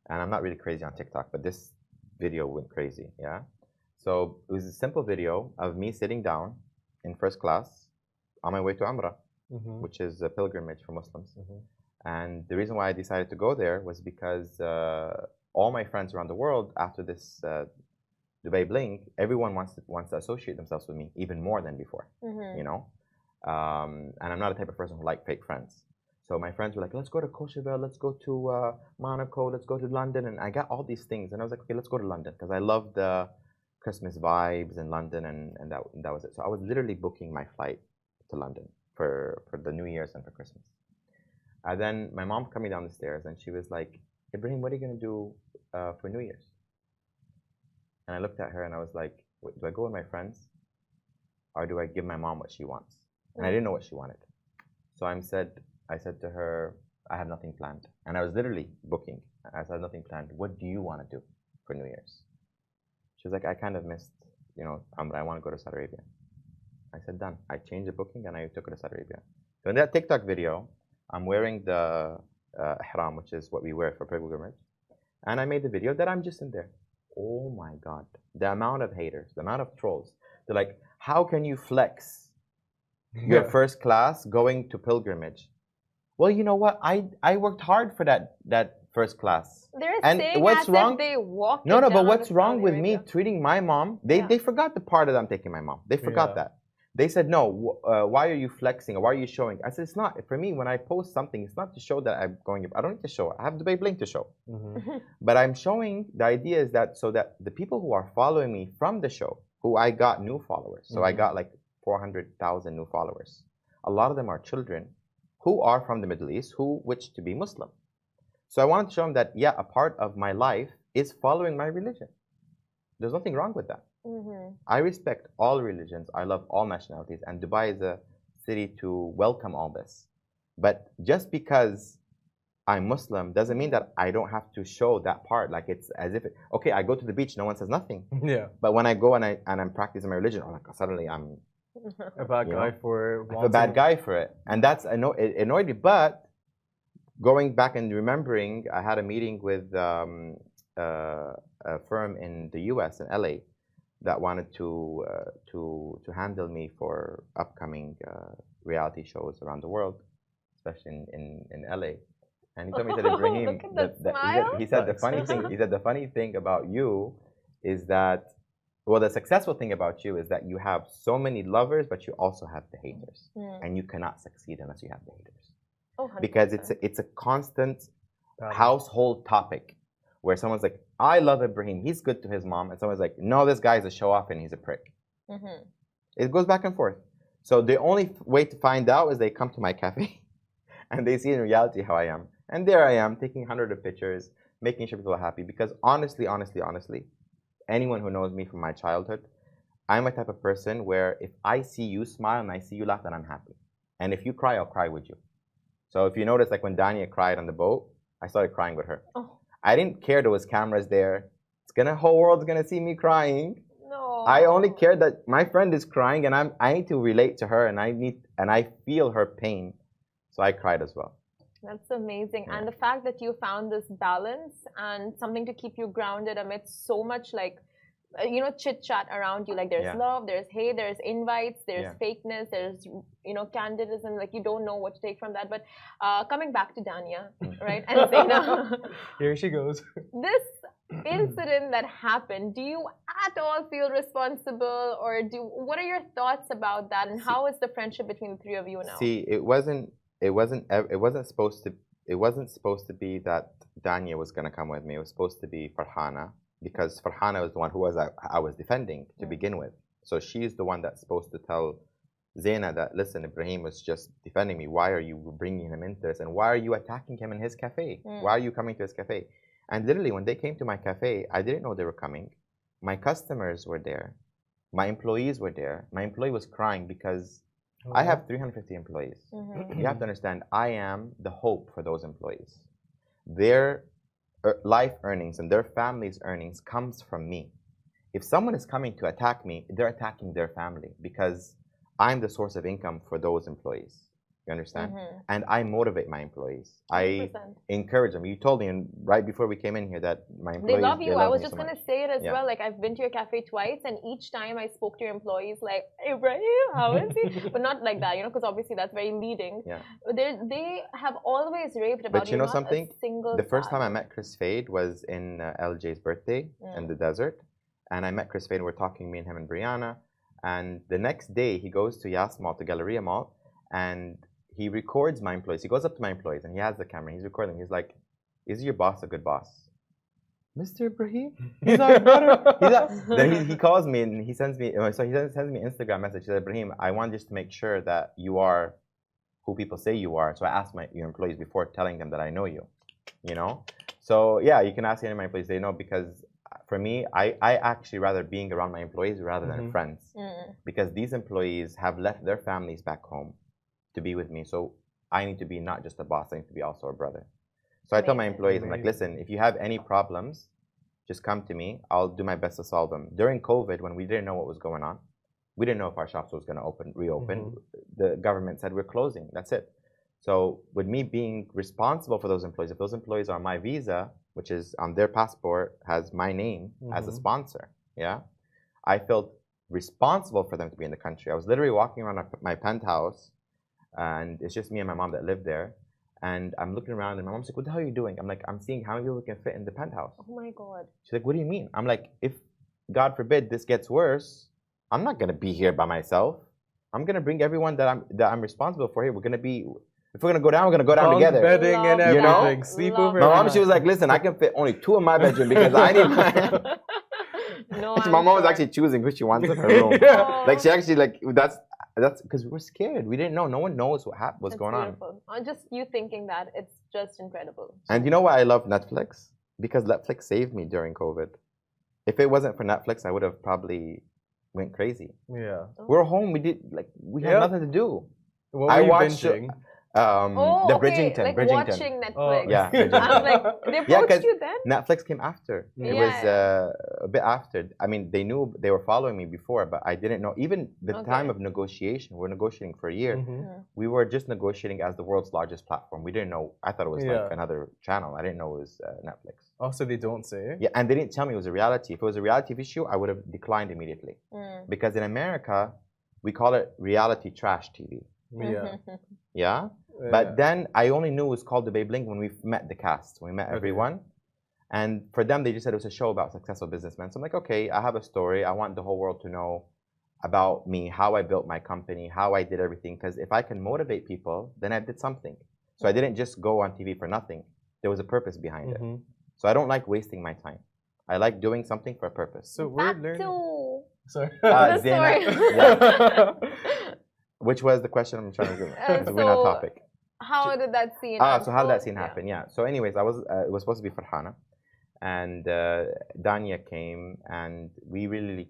and I'm not really crazy on TikTok, but this video went crazy. Yeah, so it was a simple video of me sitting down in first class on my way to Umrah, which is a pilgrimage for Muslims. And the reason why I decided to go there was because all my friends around the world, after this Dubai Bling, everyone wants to associate themselves with me even more than before. You know, and I'm not a type of person who like fake friends. So my friends were like, let's go to Courchevel, let's go to Monaco, let's go to London. And I got all these things. And I was like, okay, let's go to London. Because I love the Christmas vibes in London. And that was it. So I was literally booking my flight to London for the New Year's and for Christmas. And then my mom coming down the stairs and she was like, Ebraheem, what are you going to do for New Year's? And I looked at her and I was like, wait, do I go with my friends? Or do I give my mom what she wants? And I didn't know what she wanted. So I said to her, I have nothing planned. And I was literally booking. I said, nothing planned. What do you want to do for New Year's? She was like, I kind of missed, you know, I want to go to Saudi Arabia. I said, done. I changed the booking and I took her to Saudi Arabia. So in that TikTok video, I'm wearing the ihram, which is what we wear for pilgrimage. And I made the video that I'm just in there. Oh my God. The amount of haters, the amount of trolls. They're like, how can you flex your first class going to pilgrimage? Well, you know what? I worked hard for that first class. They're And saying what's as wrong? if they walked No, it but down what's to wrong Saudi with me Arabia. treating my mom? They forgot the part that I'm taking my mom. They forgot that. They said, no, why are you flexing or why are you showing? I said, it's not. For me, when I post something, it's not to show that I'm going. I don't need to show it. I have Dubai Bling to show. But I'm showing, the idea is that so that the people who are following me from the show, who I got new followers. So I got like 400,000 new followers. A lot of them are children who are from the Middle East, who wish to be Muslim. So I wanted to show them that, yeah, a part of my life is following my religion. There's nothing wrong with that. I respect all religions. I love all nationalities. And Dubai is a city to welcome all this. But just because I'm Muslim doesn't mean that I don't have to show that part. Like it's as if, okay, I go to the beach, no one says nothing. Yeah. But when I go and I'm practicing my religion, suddenly I'm A bad guy for a bad guy for it. And that's it annoyed me. But going back and remembering, I had a meeting with a firm in the US, in LA, that wanted to handle me for upcoming reality shows around the world, especially in LA. And he told me that Ebraheem, Look at that smile. he said the funny thing. He said the funny thing about you is that, well, the successful thing about you is that you have so many lovers, but you also have the haters, and you cannot succeed unless you have the haters. Oh, because it's a constant household topic where someone's like, I love Ebraheem, he's good to his mom, and someone's like, no, this guy's a show off and he's a prick. It goes back and forth. So the only way to find out is they come to my cafe and they see in reality how I am. And there I am taking hundreds of pictures, making sure people are happy. Because honestly, anyone who knows me from my childhood, I'm a type of person where if I see you smile and I see you laugh, then I'm happy. And if you cry, I'll cry with you. So if you notice, like when Dania cried on the boat, I started crying with her. Oh. I didn't care there was cameras there. Whole world's gonna see me crying. No. I only cared that my friend is crying and I need to relate to her and I feel her pain. So I cried as well. That's amazing. And the fact that you found this balance and something to keep you grounded amidst so much chit chat around you. Like there's love, there's hate, there's invites, there's fakeness, there's candidism. Like you don't know what to take from that. But coming back to Dania, right? And Zaina, here she goes. This incident that happened, do you at all feel responsible, or what are your thoughts about that? And how is the friendship between the three of you now? See, it wasn't supposed to be that Dania was gonna come with me. It was supposed to be Farhana. because Farhana was the one who I was defending to begin with. So she's the one that's supposed to tell Zaina that, listen, Ebraheem was just defending me. Why are you bringing him into this? And why are you attacking him in his cafe? Why are you coming to his cafe? And literally, when they came to my cafe, I didn't know they were coming. My customers were there. My employees were there. My employee was crying because I have 350 employees. You have to understand, I am the hope for those employees. Their life earnings and their family's earnings comes from me. If someone is coming to attack me, they're attacking their family because I'm the source of income for those employees. You understand? And I motivate my employees. I 100%. encourage them. You told me right before we came in here that my employees, They love you. I was just so going to much. say it as Yeah. well. Like, I've been to your cafe twice, and each time I spoke to your employees, like, Ebraheem, how is he? But not like that, you know, because obviously that's very leading. Yeah. They have always raved about But you know not something? a single The first time I bad. met Chris Fade was in LJ's birthday in the desert. And I met Chris Fade, we're talking, me and him and Brianna. And the next day, he goes to Yas Mall, to Galleria Mall, and he records my employees. He goes up to my employees, and he has the camera. He's recording. He's like, is your boss a good boss? Mr. Ebraheem? He's our brother. Then he calls me, and he sends me, so he sends me an Instagram message. He said, Ebraheem, I want just to make sure that you are who people say you are. So I asked your employees before telling them that I know you, you know? So yeah, you can ask any of my employees. They know, because for me, I actually rather being around my employees rather than friends, because these employees have left their families back home to be with me. So I need to be not just a boss, I need to be also a brother. So I tell my employees, I'm like, listen, if you have any problems, just come to me. I'll do my best to solve them. During COVID, when we didn't know what was going on, we didn't know if our shops was going to reopen. The government said we're closing. That's it. So with me being responsible for those employees, if those employees are my visa, which is on their passport, has my name as a sponsor, yeah, I felt responsible for them to be in the country. I was literally walking around my penthouse, and it's just me and my mom that live there. And I'm looking around, and my mom's like, what the hell are you doing? I'm like, I'm seeing how many people can fit in the penthouse. Oh my God. She's like, what do you mean? I'm like, if God forbid this gets worse, I'm not gonna be here by myself. I'm gonna bring everyone that I'm responsible for here. We're gonna be, if we're gonna go down, we're gonna go down together. Bedding and Love everything. that. Sleep Love over. My every mom, she was night. like, listen, I can fit only 2 in my bedroom because I need my. No, My I'm mom was sure. actually choosing who she wants in her room. Oh, Like she actually that's because we were scared. We didn't know. No one knows what's that's going on. beautiful. Just you thinking that, it's just incredible. And you know why I love Netflix? Because Netflix saved me during COVID. If it wasn't for Netflix, I would have probably went crazy. Yeah. We're home. We had Yeah. nothing to do. What I were you watched, binging? Oh, the okay, Bridgington. like Bridgington. watching Netflix. Yeah, I was like, they Yeah, approached 'cause you then? Netflix came after. It was a bit after. I mean, they knew they were following me before, but I didn't know. Even the time of negotiation, we're negotiating for a year. We were just negotiating as the world's largest platform. We didn't know. I thought it was like another channel. I didn't know it was Netflix. Also, they don't say. Yeah, and they didn't tell me it was a reality. If it was a reality issue, I would have declined immediately. Because in America, we call it reality trash TV. Yeah. Yeah? But then I only knew it was called the Bling when we met the cast. We met everyone. And for them, they just said it was a show about successful businessmen. So I'm like, okay, I have a story. I want the whole world to know about me, how I built my company, how I did everything. Because if I can motivate people, then I did something. So I didn't just go on TV for nothing. There was a purpose behind it. So I don't like wasting my time. I like doing something for a purpose. So we're That learning. too. Sorry. The Zaina, story. yeah. Which was the question I'm trying to do? We're not so topic. How did that scene So how did that scene unfold? happen? Yeah. So anyways, it was supposed to be Farhana, and Danya came, and we really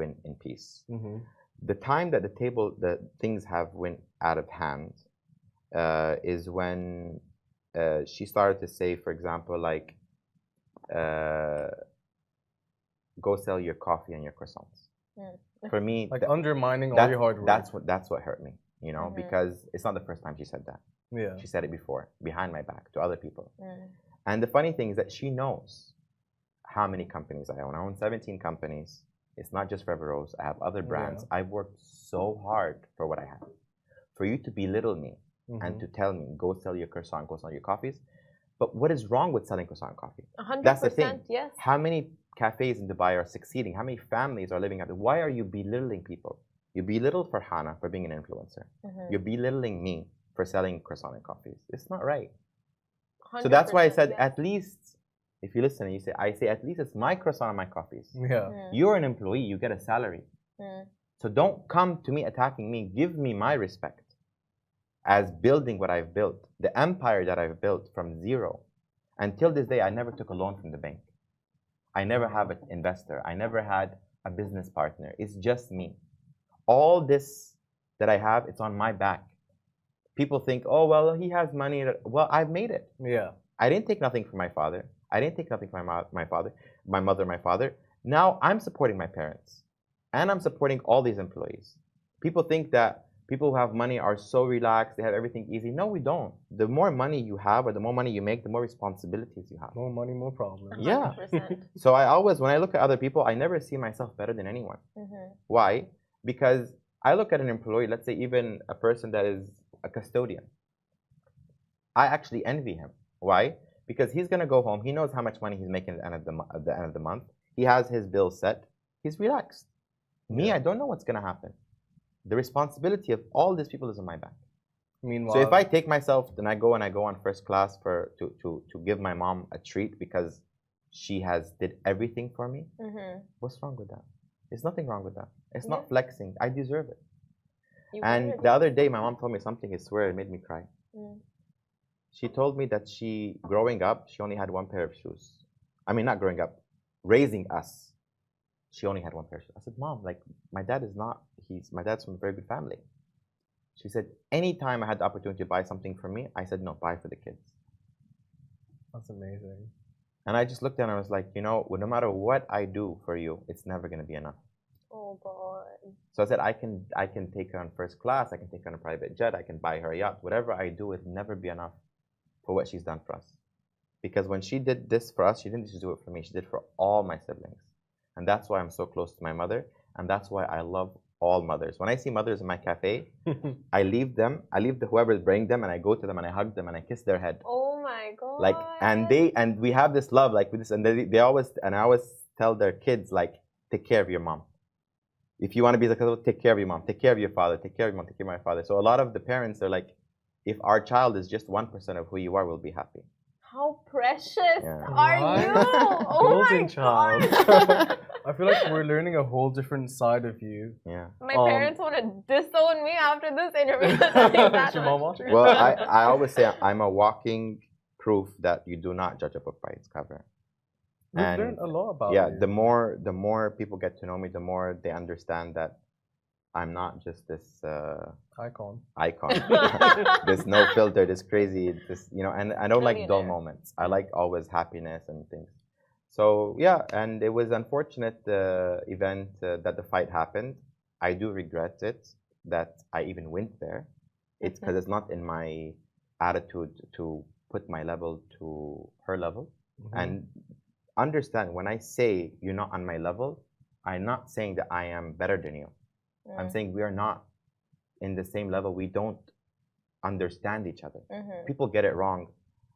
went in peace. The time that the things have went out of hand is when she started to say, for example, like, go sell your coffee and your croissants. For me, Like undermining all your hard work. that's what hurt me, you know, because it's not the first time she said that. Yeah. She said it before, behind my back, to other people. And the funny thing is that she knows how many companies I own. I own 17 companies. It's not just Forever Rose. I have other brands. I've worked so hard for what I have. For you to belittle me and to tell me, go sell your croissant, go sell your coffees. But what is wrong with selling croissant and coffee? 100%, That's the thing. yes. How many cafes in Dubai are succeeding? How many families are living happy? Why are you belittling people? You belittle Farhana for being an influencer. You're belittling me for selling croissant and coffees. It's not right. So that's why I said, yes. at least if you listen and you say, I say, at least it's my croissant on my coffees. Yeah. You're an employee, you get a salary. So don't come to me attacking me. Give me my respect as building what I've built, the empire that I've built from zero. Until this day, I never took a loan from the bank. I never have an investor. I never had a business partner. It's just me. All this that I have, it's on my back. People think, oh, well, he has money. Well, I've made it. Yeah. I didn't take nothing from my father. I didn't take nothing from my father, my mother, my father. Now I'm supporting my parents. And I'm supporting all these employees. People think that people who have money are so relaxed, they have everything easy. No, we don't. The more money you have or the more money you make, the more responsibilities you have. More money, more problems. Yeah. 100%. So I always, when I look at other people, I never see myself better than anyone. Why? Because I look at an employee, let's say even a person that is a custodian. I actually envy him. Why? Because he's going to go home. He knows how much money he's making at the end of the month. He has his bills set. He's relaxed. Me, I don't know what's going to happen. The responsibility of all these people is on my back. Meanwhile, So if I take myself, then I go on first class to give my mom a treat because she did everything for me. What's wrong with that? There's nothing wrong with that. It's not flexing. I deserve it. And the other day, my mom told me something. I swear it made me cry. She told me that growing up, she only had one pair of shoes. I mean, not growing up, raising us. She only had one pair of shoes. I said, Mom, like, my dad's from a very good family. She said, anytime I had the opportunity to buy something for me, I said, no, buy for the kids. That's amazing. And I just looked at her and I was like, no matter what I do for you, it's never going to be enough. Oh, God. So I said, I can take her on first class, I can take her on a private jet, I can buy her a yacht. Whatever I do, it'll never be enough for what she's done for us. Because when she did this for us, she didn't just do it for me, she did it for all my siblings. And that's why I'm so close to my mother. And that's why I love all mothers. When I see mothers in my cafe, I leave whoever's bringing them, and I go to them and I hug them and I kiss their head. Oh my God. Like, and we have this love, like with this, and I always tell their kids, like, take care of your mom. If you want to be successful, take care of your mom, take care of your father, take care of your mom, take care of my father. So a lot of the parents are like, if our child is just 1% of who you are, we'll be happy. How precious are What? you? Oh Golden my child. God. I feel like we're learning a whole different side of you. Yeah. My parents want to disown me after this interview. Is your mom watching? Well, I always say I'm a walking proof that you do not judge a book by its cover. We've learned a lot about Yeah, you. the more people get to know me, the more they understand that I'm not just this Icon. icon, this no filter, this crazy, and I don't like dull Millionaire. moments. I like always happiness and things. So yeah, and it was unfortunate event that the fight happened. I do regret it that I even went there. It's because it's not in my attitude to put my level to her level. And understand, when I say you're not on my level, I'm not saying that I am better than you. I'm saying we are not in the same level. We don't understand each other. People get it wrong.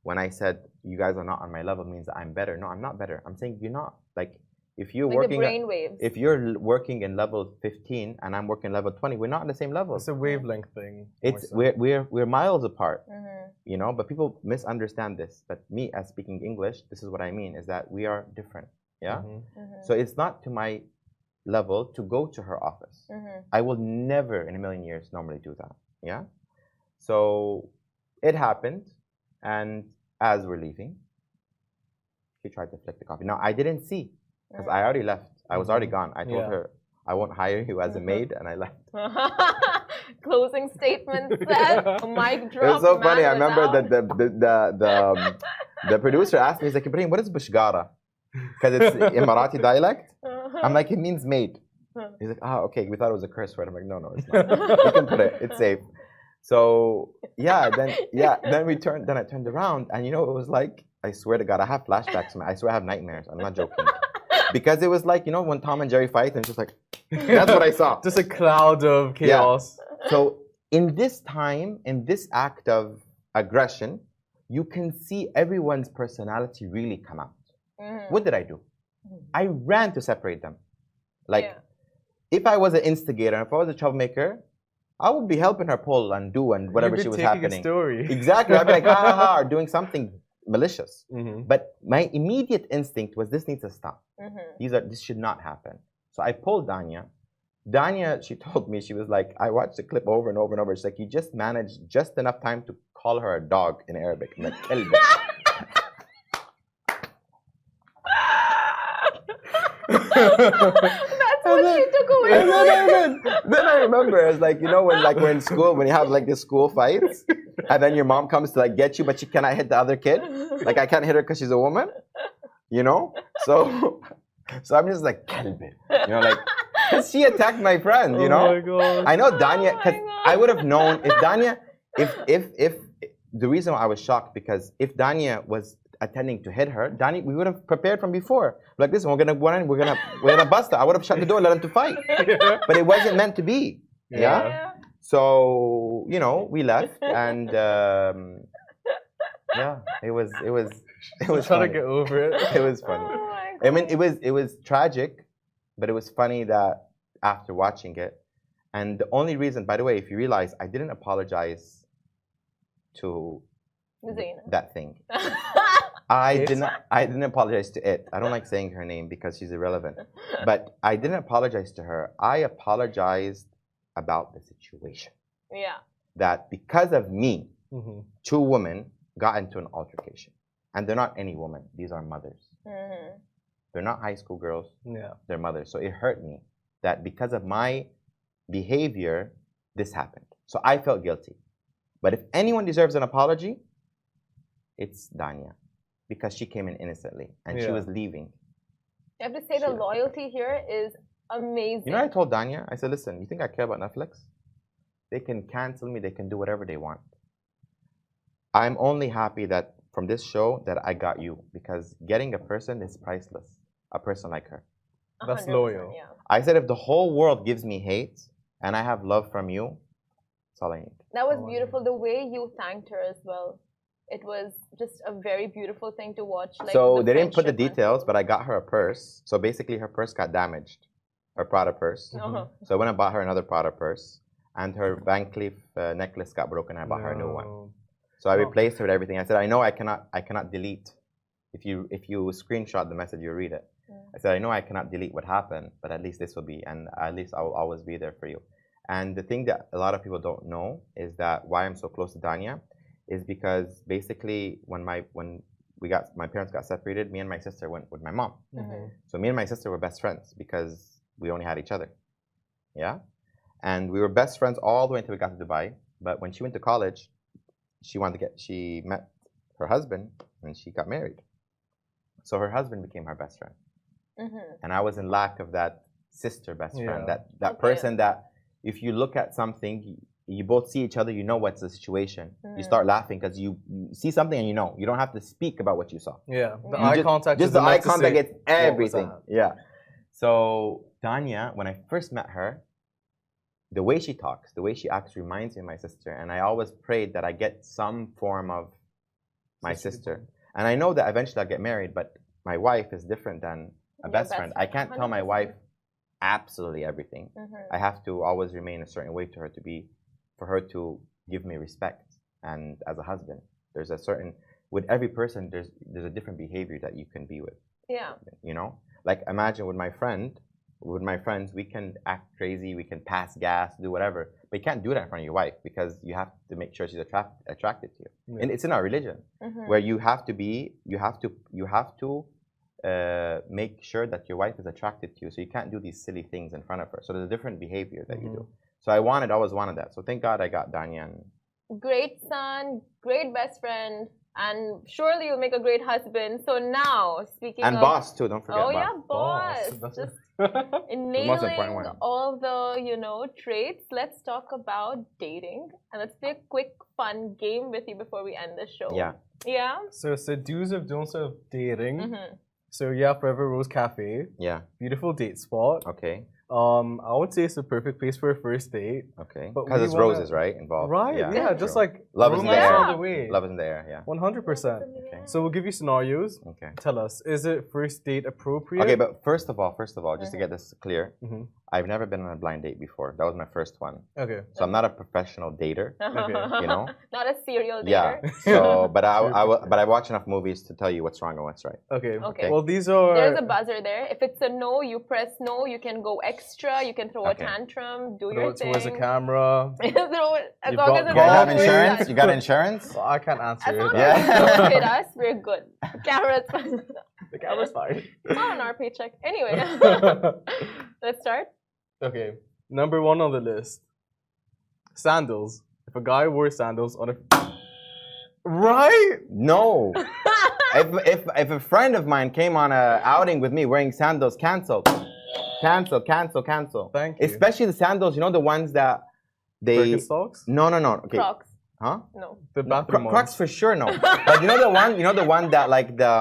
When I said you guys are not on my level means that I'm better. No, I'm not better. I'm saying you're not. Like, if you're Like working the brain waves. if you're working in level 15 and I'm working level 20, we're not on the same level. It's a wavelength thing. It's we're miles apart. But people misunderstand this. But me, as speaking English, this is what I mean, is that we are different. Yeah. So it's not to my level to go to her office. I will never in a million years normally do that. Yeah. So it happened, and as we're leaving, she tried to flick the coffee. Now I didn't see, because I already left. I was already gone. I told her I won't hire you as a maid, and I left. Closing statement said, mic drop. It was so funny. I man remember was that the producer asked me, he's like, Ebraheem, what is bushgara? Because it's Emirati dialect. I'm like, it means maid. He's like, okay, we thought it was a curse word. I'm like, no, it's not. You can put it. It's safe. So then I turned around, and it was like, I swear to God, I have flashbacks. I swear I have nightmares. I'm not joking. Because it was like, when Tom and Jerry fight, and just like, that's what I saw. Just a cloud of chaos. Yeah. So in this time, in this act of aggression, you can see everyone's personality really come out. What did I do? I ran to separate them. Like, if I was an instigator, if I was a troublemaker, I would be helping her pull and do and whatever she was happening. A story. Exactly. I'd be like, ha ha ha, or doing something malicious. But my immediate instinct was this needs to stop. This should not happen. So I pulled Danya. Danya, she told me, she was like, I watched the clip over and over and over. She's like, you just managed just enough time to call her a dog in Arabic. I'm like, كلب. That's what she took away. Then I remember, it's like, you know, when like we're in school, when you have like the school fights, and then your mom comes to like get you, but she cannot hit the other kid. Like I can't hit her because she's a woman, you know. So I'm just like, كلب. You know, like, because she attacked my friend, you know. Oh my God. I know Danya, because I would have known if Danya, if the reason why I was shocked because if Danya was attending to hit her, Danya, we would have prepared from before. Like, listen, we're gonna bust her. I would have shut the door and let him to fight. But it wasn't meant to be. Yeah. So you know, we left and yeah, it was Trying funny. to get over it. It was funny. Oh my God. I mean, it was tragic, but it was funny that after watching it, and the only reason, by the way, if you realize, I didn't apologize to Zaina. that thing. I didn't apologize to it. I don't like saying her name because she's irrelevant. But I didn't apologize to her. I apologized about the situation. Yeah. That because of me, two women got into an altercation. And they're not any woman. These are mothers. They're not high school girls. Yeah. They're mothers. So it hurt me that because of my behavior, this happened. So I felt guilty. But if anyone deserves an apology, it's Danya. Because she came in innocently and she was leaving. You have to say the loyalty here is amazing. You know, I told Danya, I said, listen, you think I care about Netflix? They can cancel me, they can do whatever they want. I'm only happy that from this show that I got you because getting a person is priceless. A person like her. That's 100%, loyal. Yeah. I said if the whole world gives me hate and I have love from you, that's all I need. That was beautiful. The way you thanked her as well. It was just a very beautiful thing to watch. Like, So they didn't put the friendship details, unfold. but I got her a purse. So basically her purse got damaged. Her Prada purse. So I went and bought her another Prada purse. And her Van Cleef necklace got broken. I bought her a new one. So I replaced her with everything. I said, I know I cannot delete. If you screenshot the message, you read it. I said, I know I cannot delete what happened, but at least this will be, and at least I will always be there for you. And the thing that a lot of people don't know is that why I'm so close to Danya is because basically when my parents got separated, me and my sister went with my mom. So me and my sister were best friends because we only had each other. Yeah? And we were best friends all the way until we got to Dubai. But when she went to college, she met her husband and she got married. So her husband became her best friend. And I was in lack of that sister best friend, that person that if you look at something, you both see each other, you know what's the situation. You start laughing because you see something and you know. You don't have to speak about what you saw. Yeah. The eye contact. Just the eye contact gets everything. Yeah. So Danya, when I first met her, the way she talks, the way she acts reminds me of my sister. And I always prayed that I get some form of my sister. And I know that eventually I'll get married, but my wife is different than a best friend. I can't tell my wife absolutely everything. I have to always remain a certain way to her for her to give me respect. And as a husband, there's a certain, with every person, there's a different behavior that you can be with. Yeah. You know, like imagine with my friends, we can act crazy, we can pass gas, do whatever, but you can't do that in front of your wife because you have to make sure she's attracted to you. And it's in our religion where you have to make sure that your wife is attracted to you. So you can't do these silly things in front of her. So there's a different behavior that you do. So I always wanted that. So thank God I got Danya. Great son, great best friend, and surely you'll make a great husband. So now, speaking and of... boss too, don't forget Oh boss. yeah, boss. Just nailing all the, traits. Let's talk about dating. And let's play a quick, fun game with you before we end the show. Yeah. Yeah? So it's the do's of don'ts of dating. So yeah, Forever Rose Cafe. Yeah. Beautiful date spot. Okay. I would say it's the perfect place for a first date. Okay. But Because it's roses, right? Involved. Right. Yeah. Just true. like Love is in the romance air. all the way. Love is in the air. Yeah. 100%. Okay. So we'll give you scenarios. Okay. Tell us, is it first date appropriate? Okay, but first of all, just to get this clear, I've never been on a blind date before. That was my first one. Okay. So I'm not a professional dater, you know. Not a serial Yeah. dater. So, but I watch enough movies to tell you what's wrong and what's right. Okay. Okay. Well, these are. There's a buzzer there. If it's a no, you press no. You can go extra. You can throw a Okay. tantrum. Do Throw your it thing. towards the camera. Throw it as You've long got as it's You guys have not insurance? done. You got insurance? Well, I can't answer As it. long Yeah. as you don't hit us, we're good. Camera's fine. The camera's fine. It's not on our paycheck. Anyway, let's start. Okay. Number one on the list. Sandals. If a guy wore sandals on a. Right? No. If a friend of mine came on a outing with me wearing sandals, cancel. Cancel. Thank you. Especially the sandals, you know, the ones that they. Birkenstocks? No. Okay. Crocs. Huh? No. The bathroom Crocs for sure, no. But you know the one that like the.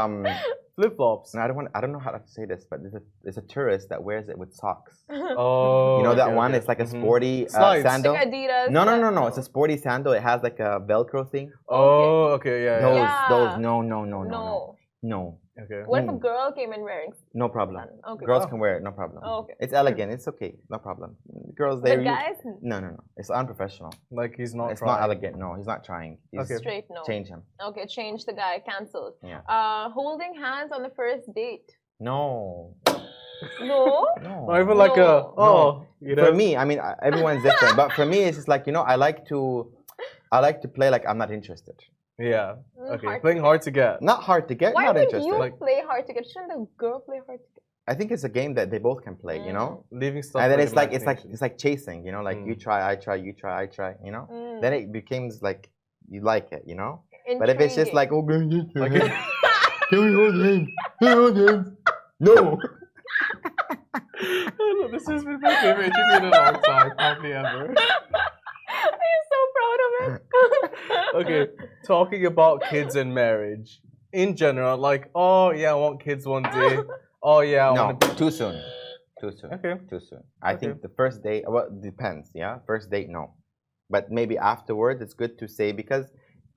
Flip flops. No, I don't know how to say this, but there's a tourist that wears it with socks. Oh. You know that okay, one? okay. It's like a Mhm. sporty Slides. sandal. Like Adidas. No. It's a sporty sandal. It has like a Velcro thing. Oh, okay, yeah. Those, yeah. those. No. No. Okay. What if a girl came in wearing? No problem. Okay. Girls can wear it, no problem. Oh, okay. It's elegant. It's okay, no problem. Girls, they. But guys, No. It's unprofessional. Like he's not It's trying. not elegant. No, he's not trying. He's Okay. straight no. Change him. Okay, change the guy. Cancelled. Yeah. Holding hands on the first date. No. No. Or even like No. a you know. For me, I mean, everyone's different, but for me, it's just like I like to play like I'm not interested. Yeah. Okay. Hard Playing hard to get. Not hard to get, Why not would interested. you Like- play hard to get? Shouldn't the girl play hard to get? I think it's a game that they both can play, you know. Leaving stuff. And then for it's like imagination. chasing, you know, like you try, I try, you try, I try, you know. Mm. Then it becomes like you like it, you know. But if it's just like, oh, girl, you try. Okay. Can we hold hands? Can we hold hands? No. This has been my favorite interview in a long time, probably ever. I'm so proud of it. Okay, talking about kids and marriage in general, like, oh yeah, I want kids one day. Oh yeah, I No, want to. too soon. Too soon. Okay. Too soon. I think the first date, well, depends, yeah? First date, no. But maybe afterwards, it's good to say because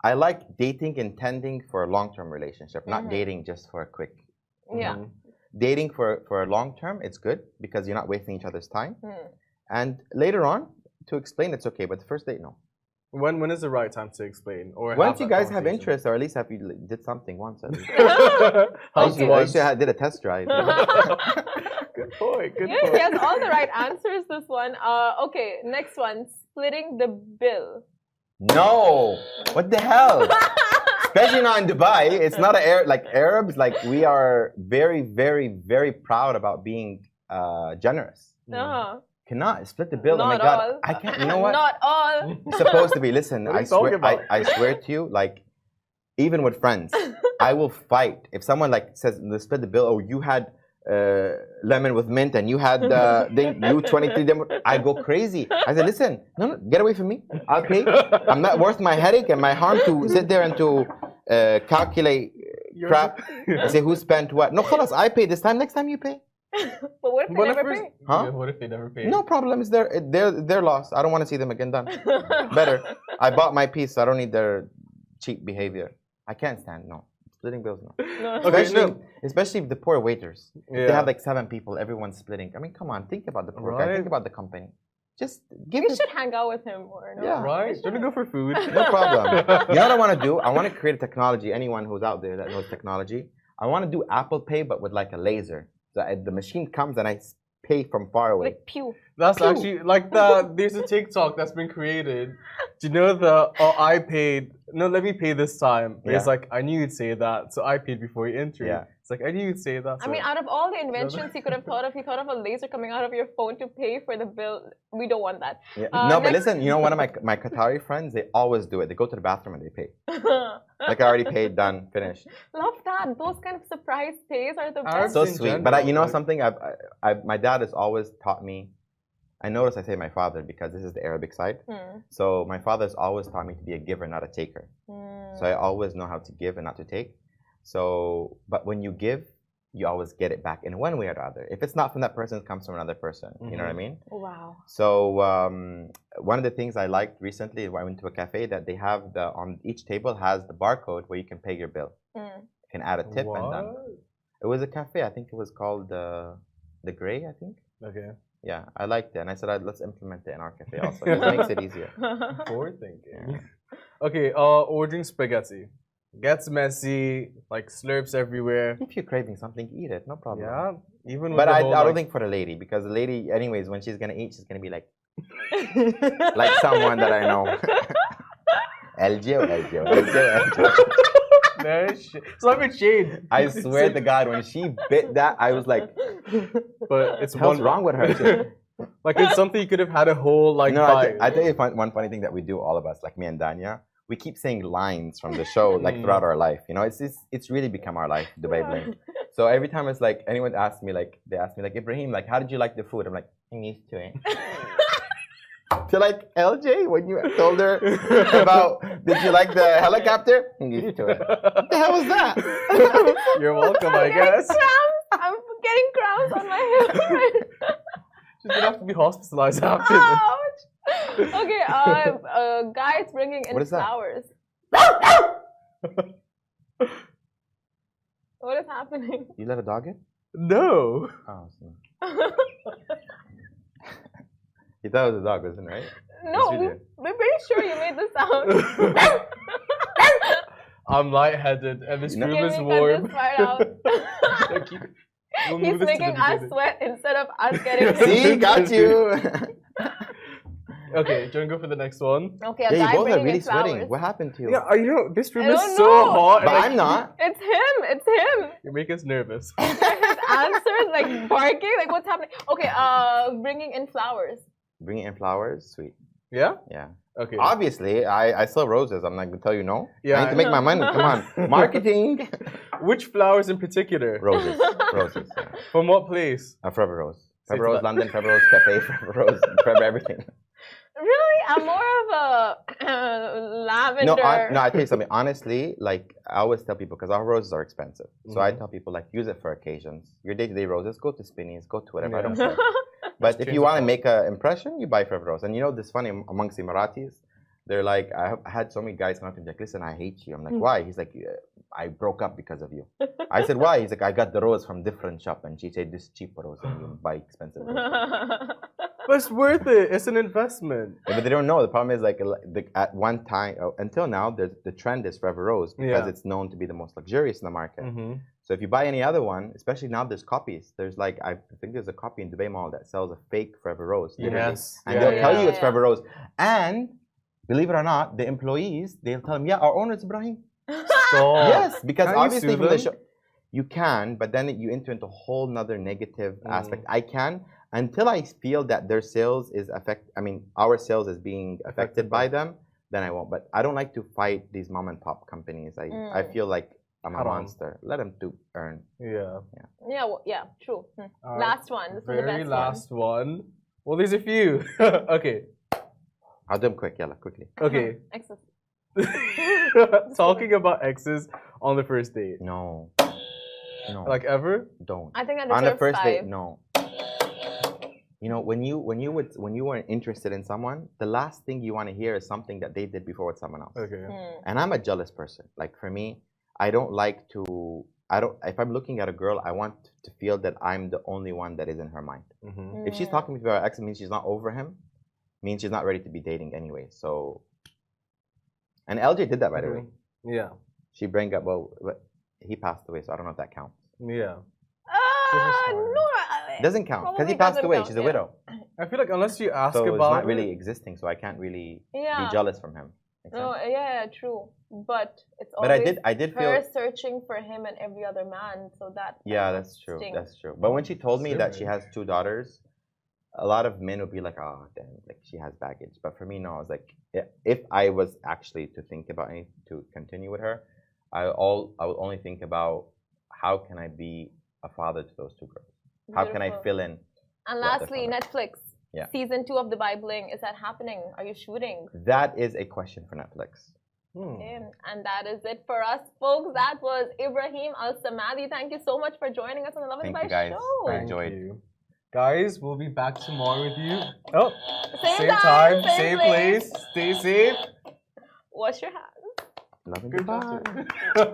I like dating intending for a long-term relationship, not dating just for a quick. Yeah. Dating for a long term, it's good because you're not wasting each other's time. Mm. And later on, to explain, it's okay. But the first date, no. When is the right time to explain? Or Once have you that guys have conversation? interest, or at least have you did something once. At least. How's I once? used to did a test drive. Good point. Good Yes, point. he has all the right answers. This one. Okay, next one. Splitting the bill. No, what the hell? Especially not in Dubai. It's not like Arabs. Like we are very, very, very proud about being generous. Uh-huh. Cannot split the bill. Not Oh my God, all. I can't. You know what? Not all. It's supposed to be. Listen, What are I you talking swear. about? I swear to you, like even with friends, I will fight if someone like says let's split the bill. Oh, you had lemon with mint, and you had you 23. I go crazy. I said, listen, no, get away from me. I'll pay. I'm not worth my headache and my harm to sit there and to calculate crap. I say who spent what. No, khalas, I pay this time. Next time you pay. But what if they What if never it's- pay? Huh? Yeah, what if they never pay? No problem. It's their loss. I don't want to see them again. Done. Better. I bought my piece. So I don't need their cheap behavior. I can't stand. No. Splitting bills, no. No. Okay, Especially the poor waiters. Yeah. They have like 7 people, everyone's splitting. I mean, come on, think about the poor guy, Right. think about the company. Just give We it should hang out with him more. No? Yeah. Right? Should we go for food? no problem. You know what I want to do? I want to create a technology. Anyone who's out there that knows technology, I want to do Apple Pay, but with like a laser. So the machine comes and I pay from far away. Like pew. That's actually like there's a TikTok that's been created. Do you know I paid? No, let me pay this time. Yeah. It's like I knew you'd say that, so I paid before you entered. Yeah. It's like I knew you'd say that. I So. mean, out of all the inventions he could have thought of, he thought of a laser coming out of your phone to pay for the bill. We don't want that. Yeah. No, but next- listen, you know, one of my Qatari friends, they always do it. They go to the bathroom and they pay. Like I already paid, done, finished. Love that. Those kind of surprise pays are the Arabs best. So in sweet. But you know general, something? My dad has always taught me. I notice I say my father because this is the Arabic side. So my father's always taught me to be a giver, not a taker. So I always know how to give and not to take. So, but when you give, you always get it back in one way or the other. If it's not from that person, it comes from another person. You know what I mean? Wow. So one of the things I liked recently, when I went to a cafe, that they have on each table has the barcode where you can pay your bill. You can add a tip and done. What? It was a cafe. I think it was called the Gray. I think. Okay. Yeah, I liked it, and I said, let's implement it in our cafe also. It makes it easier. Forward thinking. Okay, ordering spaghetti. Gets messy, like slurps everywhere. If you're craving something, eat it, no problem. Yeah, even with But the I whole, don't like, think for the lady, because the lady, anyways, when she's gonna eat, she's gonna be like, like someone that I know. LGO. no shit. It's like a shade. I swear to God, when she bit that, I was like, But it's what's wrong with her? Like it's something you could have had a whole like No, bite. I tell you one funny thing that we do, all of us, like me and Danya, we keep saying lines from the show like throughout our life. You know, it's really become our life, Dubai Bling. So every time it's like anyone asks me, like they ask me like, Ebraheem, like how did you like the food? I'm like, I'm used to it. To like LJ when you told her about did you like the helicopter? I'm used to it. What the hell was that? You're welcome, I guess. I'm getting cramps on my hip. She's gonna have to be hospitalized after this. Ouch. Okay, guys bringing in What is that? flowers. What is happening? You let a dog in? No. Oh, you thought it was a dog, wasn't it, right? No, Yes, you did. we're pretty sure you made the sound. I'm lightheaded and this room Can is we cut warm. this part out? We'll He's move this to making the us beginning. sweat instead of us getting See, got you. Okay, do you want to go for the next one? Okay, a Yeah, guy you both are bringing really in flowers. sweating. What happened to you? Yeah, you know, this room I is don't so know. hot. But and, I'm not. It's him. You make us nervous. His answers like barking, like what's happening? Okay, bringing in flowers. Bringing in flowers, sweet. Yeah? Yeah. Okay. Obviously, I sell roses. I'm not gonna tell you no. Yeah, I need to make my money. Come on, marketing. Which flowers in particular? Roses. Yeah. From what place? Forever Rose. So Forever it's Rose like- London. Forever Rose Cafe. Forever Rose. Forever everything. Really? I'm more of a lavender. No. I tell you something. Honestly, like I always tell people, because our roses are expensive. So I tell people like use it for occasions. Your day-to-day roses, go to Spinneys, go to whatever. I don't care. But if change you the want to color. make an impression, you buy Forever Rose. And you know this funny amongst Emiratis, they're like, I had so many guys come up to me like, listen, I hate you. I'm like, why? He's like, I broke up because of you. I said, why? He's like, I got the rose from different shop, and she said this cheap rose, and you buy expensive rose. But it's worth it. It's an investment. Yeah, but they don't know. The problem is like at one time until now, the trend is Forever Rose because it's known to be the most luxurious in the market. So if you buy any other one, especially now, there's copies. There's like I think there's a copy in Dubai Mall that sells a fake Forever Rose. literally. Yes. And Yeah, they'll tell you it's yeah. Forever Rose. And believe it or not, the employees they'll tell them, yeah, our owner is Ebraheem. Stop. Yes, because Can't you obviously sue from the them? show, you can, but then you enter into a whole nother negative aspect. I can until I feel that their sales is our sales is being affected by them. Then I won't. But I don't like to fight these mom and pop companies. I feel like I'm a Haram. monster. Let them to earn. Yeah. Yeah, true. Alright. Last one. This is the Very best last one. Well, there's a few. Okay. I'll do them quickly. Okay. Excellent. Talking about exes on the first date. No. Like ever? Don't. I think I On the deserve first 5. date, no. You know, when you weren't interested in someone, the last thing you want to hear is something that they did before with someone else. Okay. And I'm a jealous person. Like for me, I don't like to. If I'm looking at a girl, I want to feel that I'm the only one that is in her mind. If she's talking to her ex, it means she's not over him. Means she's not ready to be dating anyway. So. And LJ did that, by the way. Yeah. She bring up he passed away, so I don't know if that counts. Yeah. No. It doesn't count because he Probably passed doesn't away. count, She's a yeah. widow, I feel like unless you ask so it's about not really it, existing. So I can't really Yeah. be jealous from him. Make No, sense? yeah, true. But it's But always I did feel. her searching for him and every other man, so that Yeah, that's true. stings. That's true. But when she told me that she Serious. has 2 daughters, a lot of men would be like, "Oh, damn, like she has baggage." But for me, no. I was like, if I was actually to think about anything to continue with her, I would only think about how can I be a father to those 2 girls? How can I Beautiful. fill in? And what they're lastly, from? Netflix. Yeah. Season 2 of the Bling. Is that happening? Are you shooting? That is a question for Netflix. Okay. And that is it for us, folks. That was Ebraheem Al Samadi. Thank you so much for joining us on the Lovin Thank Dubai you, guys. show. I Thank enjoyed. you. Guys, we'll be back tomorrow with you. Oh, Same time, time, same place. Stay safe. Wash your hands. Love and Good goodbye. job.